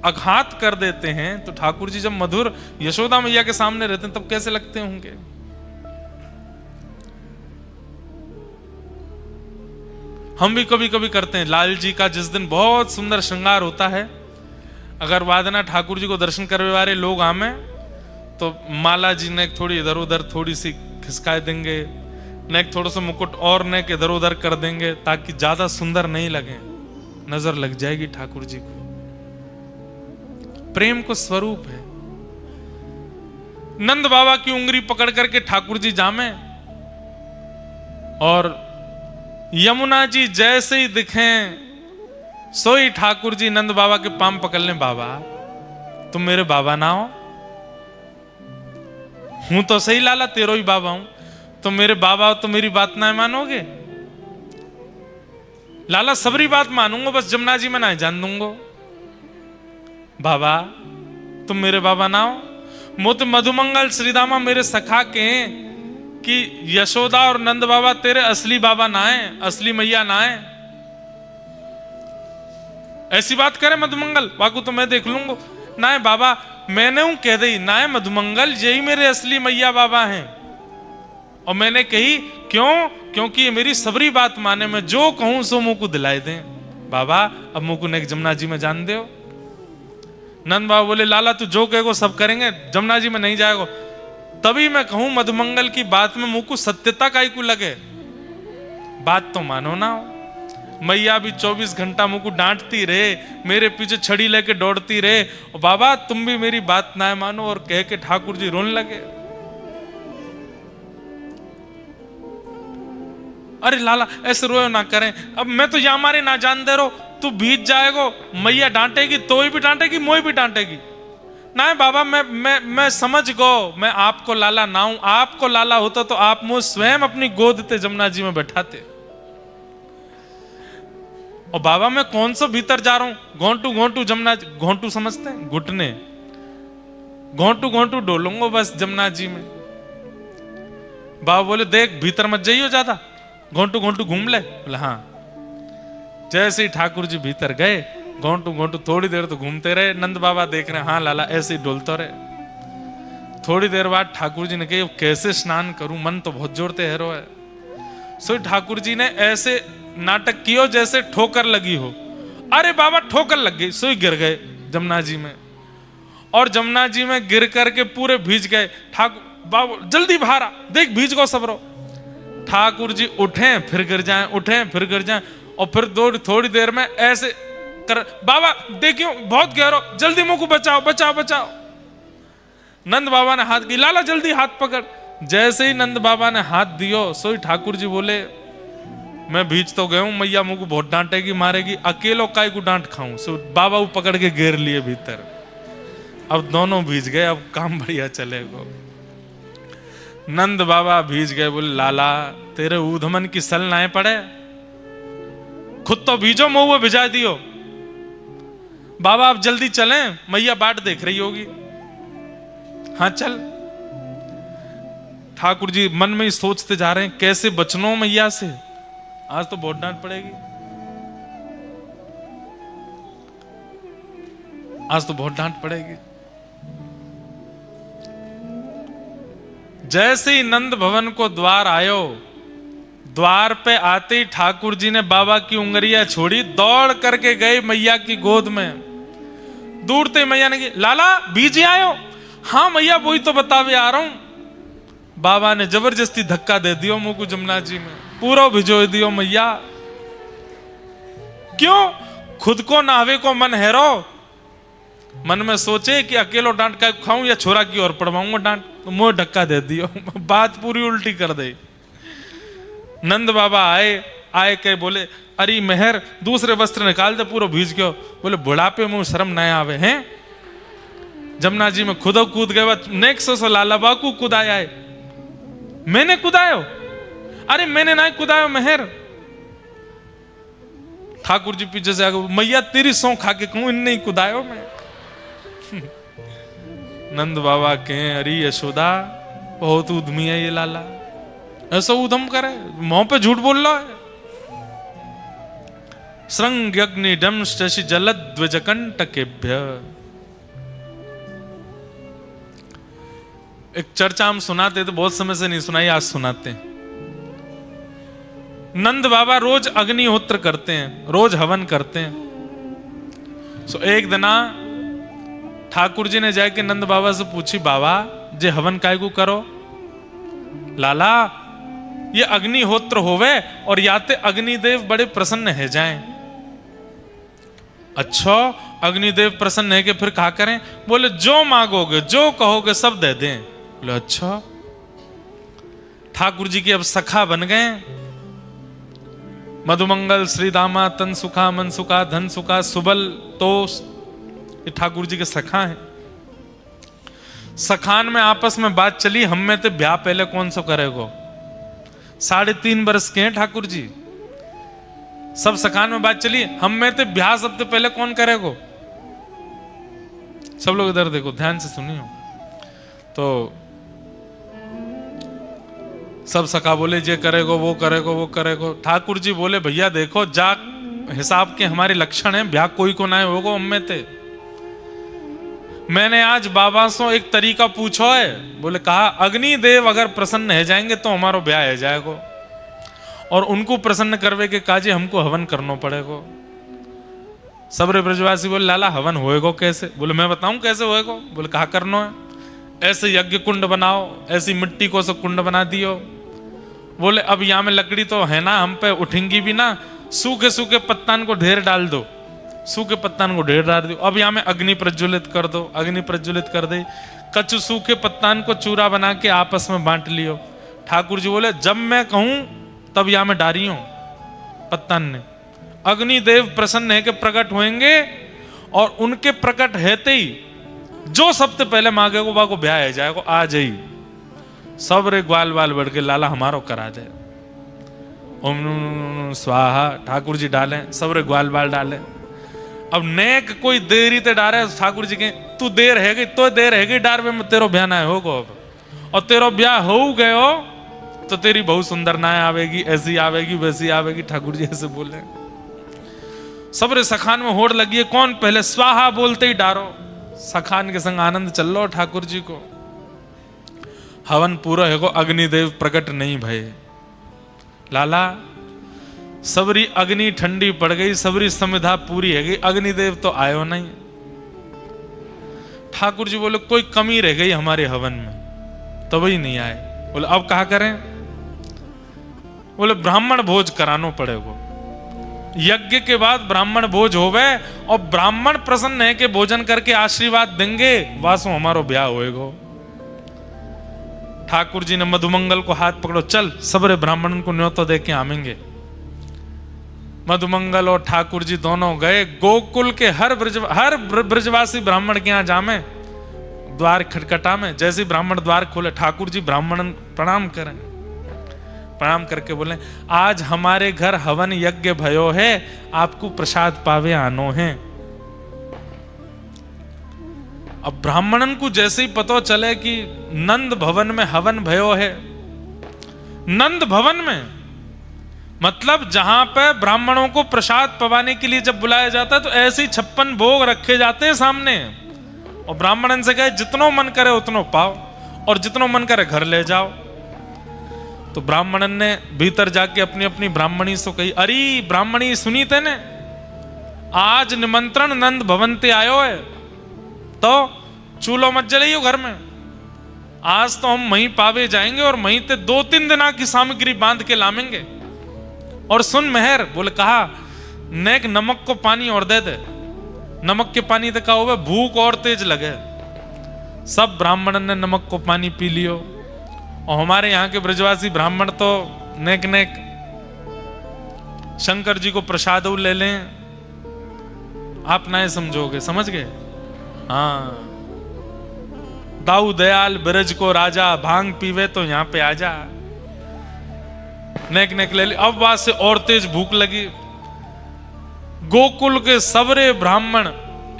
[SPEAKER 1] आघात कर देते हैं, तो ठाकुर जी जब मधुर यशोदा मैया के सामने रहते हैं तब कैसे लगते होंगे। हम भी कभी कभी करते हैं। लाल जी का जिस दिन बहुत सुंदर श्रृंगार होता है, अगर वादना ठाकुर जी को दर्शन करने वाले लोग आमे, तो माला जी ने थोड़ी इधर उधर थोड़ी सी खिसका देंगे, नेक थोड़ा सा मुकुट और नेक इधर उधर कर देंगे, ताकि ज्यादा सुंदर नहीं लगे, नजर लग जाएगी ठाकुर जी को। प्रेम को स्वरूप है। नंद बाबा की उंगली पकड़ करके ठाकुर जी जामे, और यमुना जी जैसे ही दिखें सोई ठाकुर जी नंद बाबा के पाम पकड़ लें। बाबा तुम मेरे बाबा ना हो? हूं तो सही लाला, तेरो ही बाबा हूं। तुम मेरे बाबा हो तो मेरी बात ना मानोगे? लाला सबरी बात मानूंगा, बस जमुना जी में ना जान दूंगा। बाबा तुम मेरे बाबा ना हो, मोत मधुमंगल श्रीदामा मेरे सखा के कि यशोदा और नंद बाबा तेरे असली बाबा ना है, असली मैया ना है। ऐसी बात करे मधुमंगल, बाकू तो मैं देख लूंगा। ना है बाबा, मैंने हूं कह दी ना है मधुमंगल, यही मेरे असली मैया बाबा हैं। और मैंने कही क्यों? क्योंकि ये मेरी सबरी बात माने, मैं जो कहूं सो मुंह को दिलाए दें। बाबा अब मुंह को नेक जमुना जी में जान दो। नंद बाबा बोले लाला तू जो कहेगो सब करेंगे, जमुना जी में नहीं जाएगो। तभी मैं कहूं मधुमंगल की बात में मुंह को सत्यता काई को लगे, बात तो मानो ना हो। मैया भी 24 घंटा मुंह को डांटती रहे, मेरे पीछे छड़ी लेके दौड़ती रहे, और बाबा तुम भी मेरी बात ना मानो, और कह के ठाकुर जी रोने लगे। अरे लाला ऐसे रोयो ना करें, अब मैं तो यहाँ मारे ना जान दे रो, तू भीज जाएगो, मैया डांटेगी तो भी डांटेगी, मोई भी डांटेगी। ना है बाबा, मैं समझ गो, मैं आपको लाला ना हूं। आपको लाला होता तो आप मुझे स्वयं अपनी गोद ते जमुना जी में बैठाते। और बाबा मैं कौन सा भीतर जा रहा हूं, घोंटू घोंटू जमुना, घोंटू समझते हैं घुटने, घोंटू घोंटू डोलूंगा बस जमुना जी में। बाबा बोले देख भीतर मत जाइयो ज्यादा, घोंटू घोंटू घूम ले। बोले हाँ। जैसे ही ठाकुर जी भीतर गए, घोंटू घोंटू थोड़ी देर तो घूमते रहे। नंद बाबा देख रहे हैं हाँ लाला ऐसे ही डोलते रहे। थोड़ी देर बाद ठाकुर जी ने कहा कैसे स्नान करूं, मन तो बहुत जोरते हैरो है। सो ठाकुर जी ने ऐसे नाटक कियो जैसे ठोकर लगी हो। अरे बाबा ठोकर लग गई, सोई गिर गए जमुना जी में, और जमुना जी में गिर करके पूरे भीज गए। ठाकुर बाबा जल्दी बाहर आ, देख भीज गो सबरो। ठाकुर जी उठे फिर गिर जाएं, उठे फिर गिर जाएं, और फिर थोड़ी देर में ऐसे कर, बाबा देखियो बहुत गहरो, जल्दी मुंह को बचाओ बचाओ बचाओ। नंद बाबा ने हाथ की, लाला जल्दी हाथ पकड़। जैसे ही नंद बाबा ने हाथ दियो, सोई ठाकुर जी बोले मैं भीज तो गया हूं, मैया मुंह को बहुत डांटेगी मारेगी, अकेलो काय को डांट खाऊं। सो बाबा वो पकड़ के घेर लिए भीतर। अब दोनों भीज गए, अब काम बढ़िया चलेगा। नंद बाबा भीज गए, बोले लाला तेरे ऊधमन की सल ना पड़े, खुद तो भीजो मुंह भिजा दियो। बाबा अब जल्दी चलें, मैया बाट देख रही होगी। हाँ चल। ठाकुर जी मन में ही सोचते जा रहे हैं कैसे बचनो मैया से, आज तो बहुत डांट पड़ेगी, आज तो बहुत डांट पड़ेगी। जैसे ही नंद भवन को द्वार आयो, द्वार पे आते ही ठाकुर जी ने बाबा की उंगलियां छोड़ी, दौड़ करके गए मैया की गोद में। दूर ते मैया ने की, लाला बीजे आयो? हाँ मैया वही तो बतावे आ रहा हूं। बाबा ने जबरदस्ती धक्का दे दियो मुंह को जमुना जी में, पूरा भिजो दियो मैया। क्यों? खुद को नावे को मन हैरो, मन में सोचे कि अकेलो डांट का खाऊं या छोरा की ओर पड़वाऊंगा डांट, तो मुंह धक्का दे दियो। बात पूरी उल्टी कर दे। नंद बाबा आए के बोले अरे मेहर दूसरे वस्त्र निकाल दे, पूरा भीज गयो। बोले बुढ़ापे मुंह शर्म न आवे हैं, जमुना जी में खुदो कूद गए। नेक सो लाला बाकू कुदाया है, मैंने कुदायो? अरे मैंने ना कुदायो मेहर। ठाकुर जी पीछे से आगे, मैया तेरी सौ खा के कहूं इन नहीं कुदायो मैं। नंद बाबा के अरे यशोदा बहुत उद्यमी है ये लाला, ऐसा उधम करे, मुंह पे झूठ बोल रहा है। श्रृंग अग्नि डम शशि जलद द्विजकंटकेभ्य। एक चर्चा हम सुनाते तो बहुत समय से नहीं सुनाई, आज सुनाते हैं। नंद बाबा रोज अग्निहोत्र करते हैं, रोज हवन करते हैं। सो एक दिना ठाकुर जी ने जाके नंद बाबा से पूछी, बाबा जे हवन काय को करो? लाला ये अग्निहोत्र होवे और याते अग्निदेव बड़े प्रसन्न है जाएं। अच्छा अग्निदेव प्रसन्न है कि फिर कहा करें? बोले जो मांगोगे जो कहोगे सब दे दें। बोले अच्छा। ठाकुर जी के अब सखा बन गए। मधुमंगल श्रीदामा तन सुखा मन सुखा धन सुखा सुबल तो ये ठाकुर जी के सखा हैं। सखान में आपस में बात चली, हम में तो ब्याह पहले कौन सा करेगो? 3.5 बरस के हैं ठाकुर जी। सब सखान में बात चली, हम में थे ब्याह सबसे पहले कौन करेगो? सब लोग इधर देखो, ध्यान से सुनियो। तो सब सखा बोले जे करेगो वो करेगो वो करेगो। ठाकुर जी बोले भैया देखो जा हिसाब के हमारे लक्षण हैं, ब्याह कोई को ना होगो हम में थे। मैंने आज बाबा से एक तरीका पूछो है, बोले कहा अग्निदेव अगर प्रसन्न है जाएंगे तो हमारो ब्याह है जाएगो, और उनको प्रसन्न करवे के काजे हमको हवन करना पड़ेगो। सबरे ब्रजवासी बोले लाला हवन होएगो कैसे? बोले मैं बताऊं कैसे होएगो। बोले कहा करना है, ऐसे यज्ञ कुंड बनाओ, ऐसी मिट्टी को सब कुंड बना दियो। बोले अब यहाँ में लकड़ी तो है ना, हम पे उठेंगी भी ना, सूखे सूखे पत्तान को ढेर डाल दो, सूखे पत्तान को ढेर डाल दो। अब यहाँ में अग्नि प्रज्वलित कर दो, अग्नि प्रज्वलित कर दे, कच्चू सूखे पत्तान को चूरा बना के आपस में बांट लियो। ठाकुर जी बोले जब मैं कहूं तब यहाँ में डारी हूं पत्तान ने। अग्निदेव प्रसन्न है कि प्रकट होंगे, और उनके प्रकट हेते ही जो सबसे पहले मांगे को बाको ब्याह है जाएगा, आ जाई। सब रे ग्वाल बाल बढ़ के लाला हमारो करा जाए। ओम स्वाहा ठाकुर जी डाले, सब रे ग्वाल बाल डाले। अब नेक कोई देरी ते डारे, ठाकुर जी के तू देर है गई तो देर है गई डार में तेरो ब्याह ना होगो। अब और तेरो ब्याह हो गयो तो तेरी बहुत सुंदर नाय आवेगी, ऐसी आवेगी वैसी आवेगी। ठाकुर जी ऐसे बोले। सबरे सखान में होड़ लगी है, कौन पहले स्वाहा बोलते ही डारो। सखान के संग आनंद चल लो ठाकुर जी को। हवन पूरा है को अग्निदेव प्रकट नहीं भये। लाला सबरी अग्नि ठंडी पड़ गई, सबरी संविधा पूरी है गई, अग्निदेव तो आयो नहीं। ठाकुर जी बोले कोई कमी रह गई हमारे हवन में, तो वही नहीं आए। बोले अब कहा करें? बोले ब्राह्मण भोज करानो पड़ेगा, यज्ञ के बाद ब्राह्मण भोज होवे, और ब्राह्मण प्रसन्न है कि भोजन करके आशीर्वाद देंगे, वासो हमारो ब्याह होएगो। ठाकुर जी ने मधुमंगल को हाथ पकड़ो, चल सबरे ब्राह्मणन को न्योता दे के आवेंगे। मधुमंगल और ठाकुर जी दोनों गए। गोकुल के हर ब्रजवासी ब्राह्मण के यहाँ जामे, द्वार खटखटा में। जैसे ब्राह्मण द्वार खोले, ठाकुर जी ब्राह्मण प्रणाम करें। प्रणाम करके बोले आज हमारे घर हवन यज्ञ भयो है, आपको प्रसाद पावे आनो है। अब ब्राह्मणन को जैसे ही पता चले कि नंद भवन में हवन भयो है, नंद भवन में मतलब जहां पे ब्राह्मणों को प्रसाद पवाने के लिए जब बुलाया जाता है तो ऐसे ही 56 भोग रखे जाते हैं सामने, और ब्राह्मणन से कहे जितनो मन करे उतनो पाओ, और जितनो मन करे घर ले जाओ। तो ब्राह्मणन ने भीतर जाके अपनी अपनी ब्राह्मणी से कही, अरे ब्राह्मणी सुनी तेने, आज निमंत्रण नंद भवन ते आयो है, तो चूल्हो मत जलाइयो घर में। आज तो हम वहीं पावे जाएंगे और वहीं ते 2-3 दिना की सामग्री बांध के लामेंगे। और सुन मेहर, बोले कहा नेक नमक को पानी और दे दे। नमक के पानी तो कहा भूख और तेज लगे। सब ब्राह्मण ने नमक को पानी पी लियो, और हमारे यहाँ के ब्रजवासी ब्राह्मण तो नेक नेक शंकर जी को प्रसाद ले लें। आप ना समझोगे, समझ गए? हाँ, दाऊ दयाल ब्रज को राजा, भांग पीवे तो यहाँ पे आजा। नेक नेक ले ली। अब वहां से और तेज भूख लगी। गोकुल के सबरे ब्राह्मण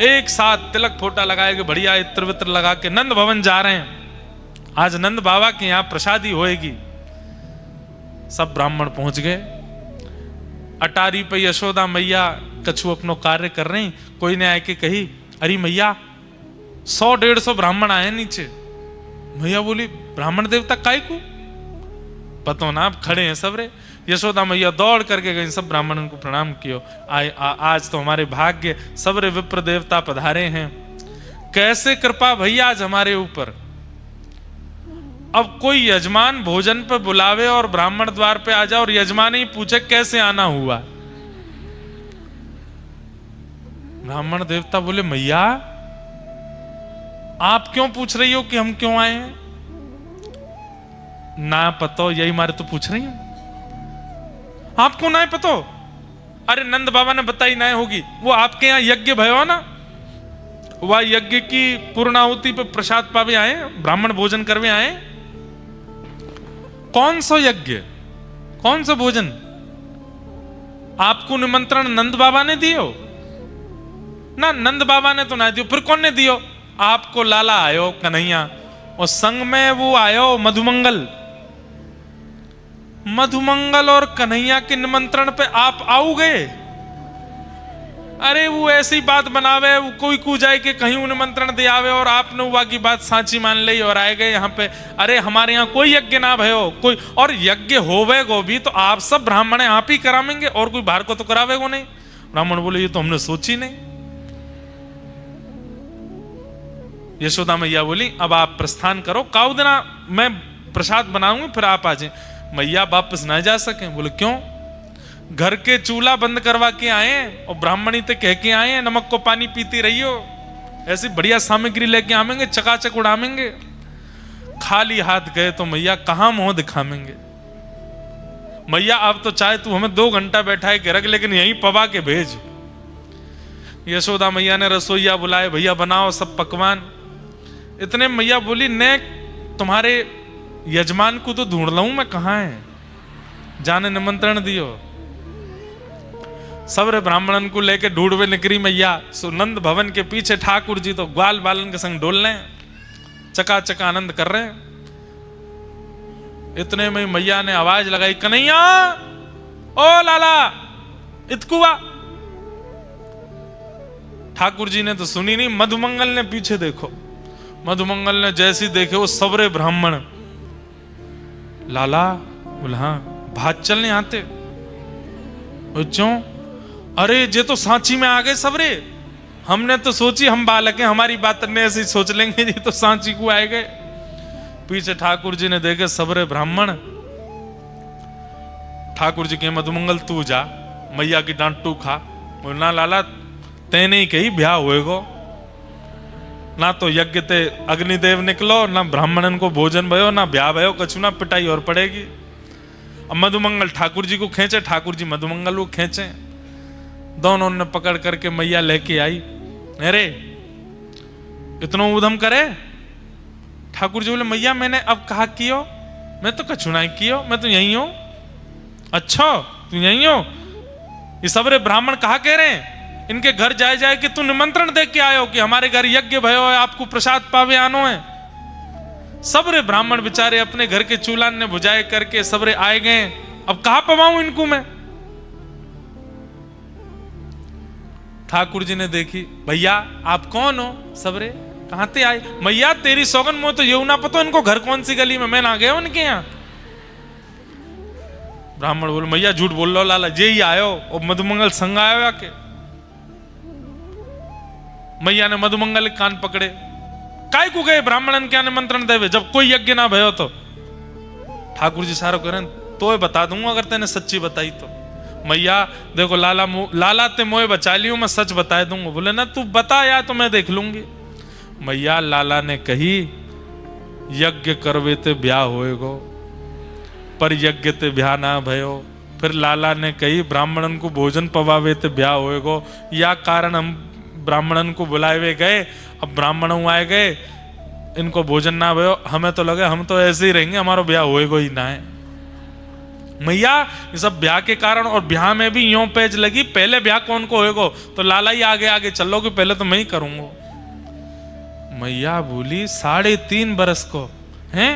[SPEAKER 1] एक साथ तिलक फोटा लगाएंगे, बढ़िया इत्र वित्र लगा के नंद भवन जा रहे हैं। आज नंद बाबा के यहाँ प्रसादी होएगी। सब ब्राह्मण पहुंच गए। अटारी पे यशोदा मैया कछु अपनो कार्य कर रही। कोई ने आके कही, अरे मैया 100-150 ब्राह्मण आए नीचे। मैया बोली ब्राह्मण देवता काय को पतो ना, आप खड़े हैं सबरे। यशोदा मैया दौड़ करके गई, सब ब्राह्मणों को प्रणाम कियो। आज तो हमारे भाग्य सबरे विप्र देवता पधारे हैं। कैसे कृपा भैया आज हमारे ऊपर। अब कोई यजमान भोजन पे बुलावे और ब्राह्मण द्वार पे आ जाए और यजमान ही पूछे कैसे आना हुआ। ब्राह्मण देवता बोले मैया आप क्यों पूछ रही हो कि हम क्यों आए हैं? ना पतो, यही मारे तो पूछ रही हूं। आपको ना पतो? अरे नंद बाबा ने बताई ना होगी। वो आपके यहाँ यज्ञ भयो ना, वह यज्ञ की पूर्णाहुति पे प्रसाद पावे आए, ब्राह्मण भोजन करवे आए। कौन सा यज्ञ, कौन सा भोजन? आपको निमंत्रण नंद बाबा ने दियो ना? नंद बाबा ने तो ना दियो, फिर कौन ने दियो? आपको लाला आयो कन्हैया, और संग में वो आयो मधुमंगल। मधुमंगल और कन्हैया के निमंत्रण पे आप आओगे? अरे वो ऐसी बात बनावे, वो कोई कू जाए कि कहीं निमंत्रण दे आवे और आपने वो की बात साची मान ली और आए गए यहाँ पे। अरे हमारे यहाँ कोई यज्ञ ना भयो कोई, और यज्ञ होवे गो भी तो आप सब ब्राह्मण आप ही करावेंगे और कोई बाहर को तो करावेगो नहीं। ब्राह्मण बोले ये तो हमने सोची नहीं। यशोदा मैया बोली अब आप प्रस्थान करो, काउ देना मैं प्रसाद बनाऊंगी फिर आप आ जाए। मैया वापस ना जा सके। बोले क्यों? घर के चूल्हा बंद करवा के आए और ब्राह्मणी ते कह के आए नमक को पानी पीती रही हो, ऐसी बढ़िया सामग्री लेके आवेंगे, चकाचक उड़ावेंगे। खाली हाथ गए तो मैया कहां मुंह दिखावेंगे? मैया अब तो चाहे तू हमें 2 घंटा बैठाए के रख, लेकिन यहीं पवा के भेज। यशोदा मैया ने रसोईया बुलाए, भैया बनाओ सब पकवान। इतने मैया बोली ने तुम्हारे यजमान को तो ढूंढ लाऊं मैं, कहां है? जाने निमंत्रण दियो। सबरे ब्राह्मणन को लेके ढूंढवे निकरी मैया। सुनंद भवन के पीछे ठाकुर जी तो ग्वाल बालन के संग डोल रहे, चकाचक आनंद कर रहे हैं। इतने में मैया ने आवाज लगाई, कन्हैया ओ लाला इतकुआ। ठाकुर जी ने तो सुनी नहीं, मधुमंगल ने पीछे देखो। मधुमंगल ने जैसी देखे वो सबरे ब्राह्मण, लाला बोला हाँ भात चलने आते। क्यों? अरे जे तो सांची में आ गए सबरे, हमने तो सोची हम बालक हैं, हमारी बात ने ऐसी सोच लेंगे, ये तो सांची को आए गए। पीछे ठाकुर जी ने देखे सबरे ब्राह्मण। ठाकुर जी के मधुमंगल तू जा, मैया की डांट तू खा। बोलना लाला तेने ही कही ब्याह होएगो, ना तो यज्ञ ते अग्निदेव निकलो, ना ब्राह्मणन को भोजन भयो, ना ब्याह भयो, कछु ना पिटाई और पड़ेगी। अब मधुमंगल ठाकुर जी को खींचे, ठाकुर जी मधुमंगल को खींचे। दोनों ने पकड़ करके मैया लेके आई। अरे इतना उधम करे? ठाकुर जी बोले मैया मैंने अब कहा कियो, मैं तो कछु ना कियो, मैं तो यही हूं। अच्छा तू यही हो? ये सबरे ब्राह्मण कहा कह रहे हैं इनके घर जाए जाए कि तू निमंत्रण दे के आयो कि हमारे घर यज्ञ भयो है, आपको प्रसाद पावे आनो है। सबरे ब्राह्मण बेचारे अपने घर के चूल्हा ने बुझाए करके सबरे आए गए। अब कहां पवाऊं इनको मैं? ठाकुर जी ने देखी, भैया आप कौन हो? सबरे कहां ते आए? मैया तेरी सौगन मो तो ये ना पता इनको घर कौन सी गली में, मैं ना गया उनके यहाँ। ब्राह्मण बोले मैया झूठ बोल लो लाला, जे ही आयो और मधुमंगल संग आयो आके। मैया ने मधुमंगल के कान पकड़े, काय को गए ब्राह्मणन क्या निमंत्रण देवे जब कोई यज्ञ ना भयो तो? ठाकुर जी सारो करें तो बता दूंगा अगर तेने सच्ची बताई तो। मैया देखो लाला ते मोए बचा लियो, मैं सच बता दूंगा। बोले ना तू बता या तो मैं देख लूंगी। मैया लाला ने कही यज्ञ करवे ते ब्याह होएगो, पर यज्ञ ते ब्याह ना भयो। फिर लाला ने कही ब्राह्मणन को भोजन पवावे ते ब्याह होएगो, या कारण हम ब्राह्मणन को बुलाए गए, अब ब्राह्मण आए गए, इनको भोजन ना भयो, हमें तो लगे हम तो ऐसे ही रहेंगे, हमारा ब्याह होएगो ही ना है। मैया ये सब ब्याह के कारण, और ब्याह में भी यूं पेज लगी पहले ब्याह कौन को होएगो, तो लाला ही आगे आगे चलो कि पहले तो मैं ही करूंगा। मैया बोली 3.5 बरस को हैं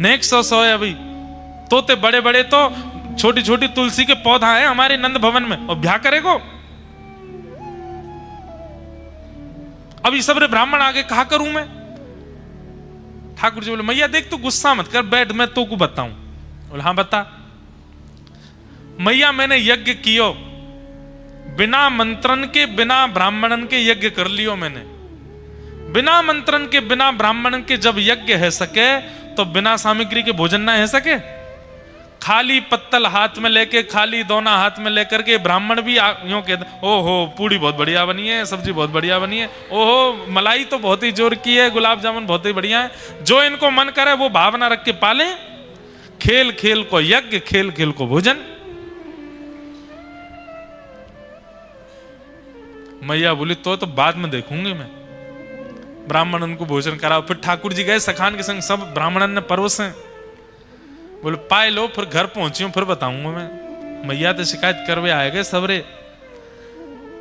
[SPEAKER 1] नेक्स्ट 100 है अभी, तोते बड़े बड़े तो छोटी छोटी तुलसी के पौधा है हमारे नंद भवन में, और ब्याह करेगो? अभी सब रे ब्राह्मण आगे कहा करूं मैं? ठाकुर जी बोले मैया देख तू गुस्सा मत कर, बैठ मैं तो को बताऊं। बोले हाँ बता। मैया मैंने यज्ञ कियो, बिना मंत्रण के बिना ब्राह्मणन के यज्ञ कर लियो मैंने। बिना मंत्रण के बिना ब्राह्मणन के जब यज्ञ है सके तो बिना सामग्री के भोजन ना है सके। खाली पत्तल हाथ में लेके, खाली दोना हाथ में लेकर के ब्राह्मण भी यूं कहते ओहो पूड़ी बहुत बढ़िया बनी है, सब्जी बहुत बढ़िया बनी है, ओहो मलाई तो बहुत ही जोर की है, गुलाब जामुन बहुत ही बढ़िया है। जो इनको मन करे वो भावना रख के पाले। खेल खेल को यज्ञ, खेल खेल को भोजन। मैया बोली तो बाद में देखूंगी मैं। ब्राह्मण उनको भोजन कराओ। फिर ठाकुर जी गए सखान के संग, सब ब्राह्मणन ने परोसे। बोले पाए लो, फिर घर पहुंची हूं फिर बताऊंगा मैं। मैया तो शिकायत करवे आए गए सबरे,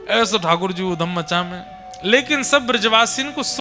[SPEAKER 1] ऐसा ठाकुर जी उधम मचा में। लेकिन सब ब्रजवासी को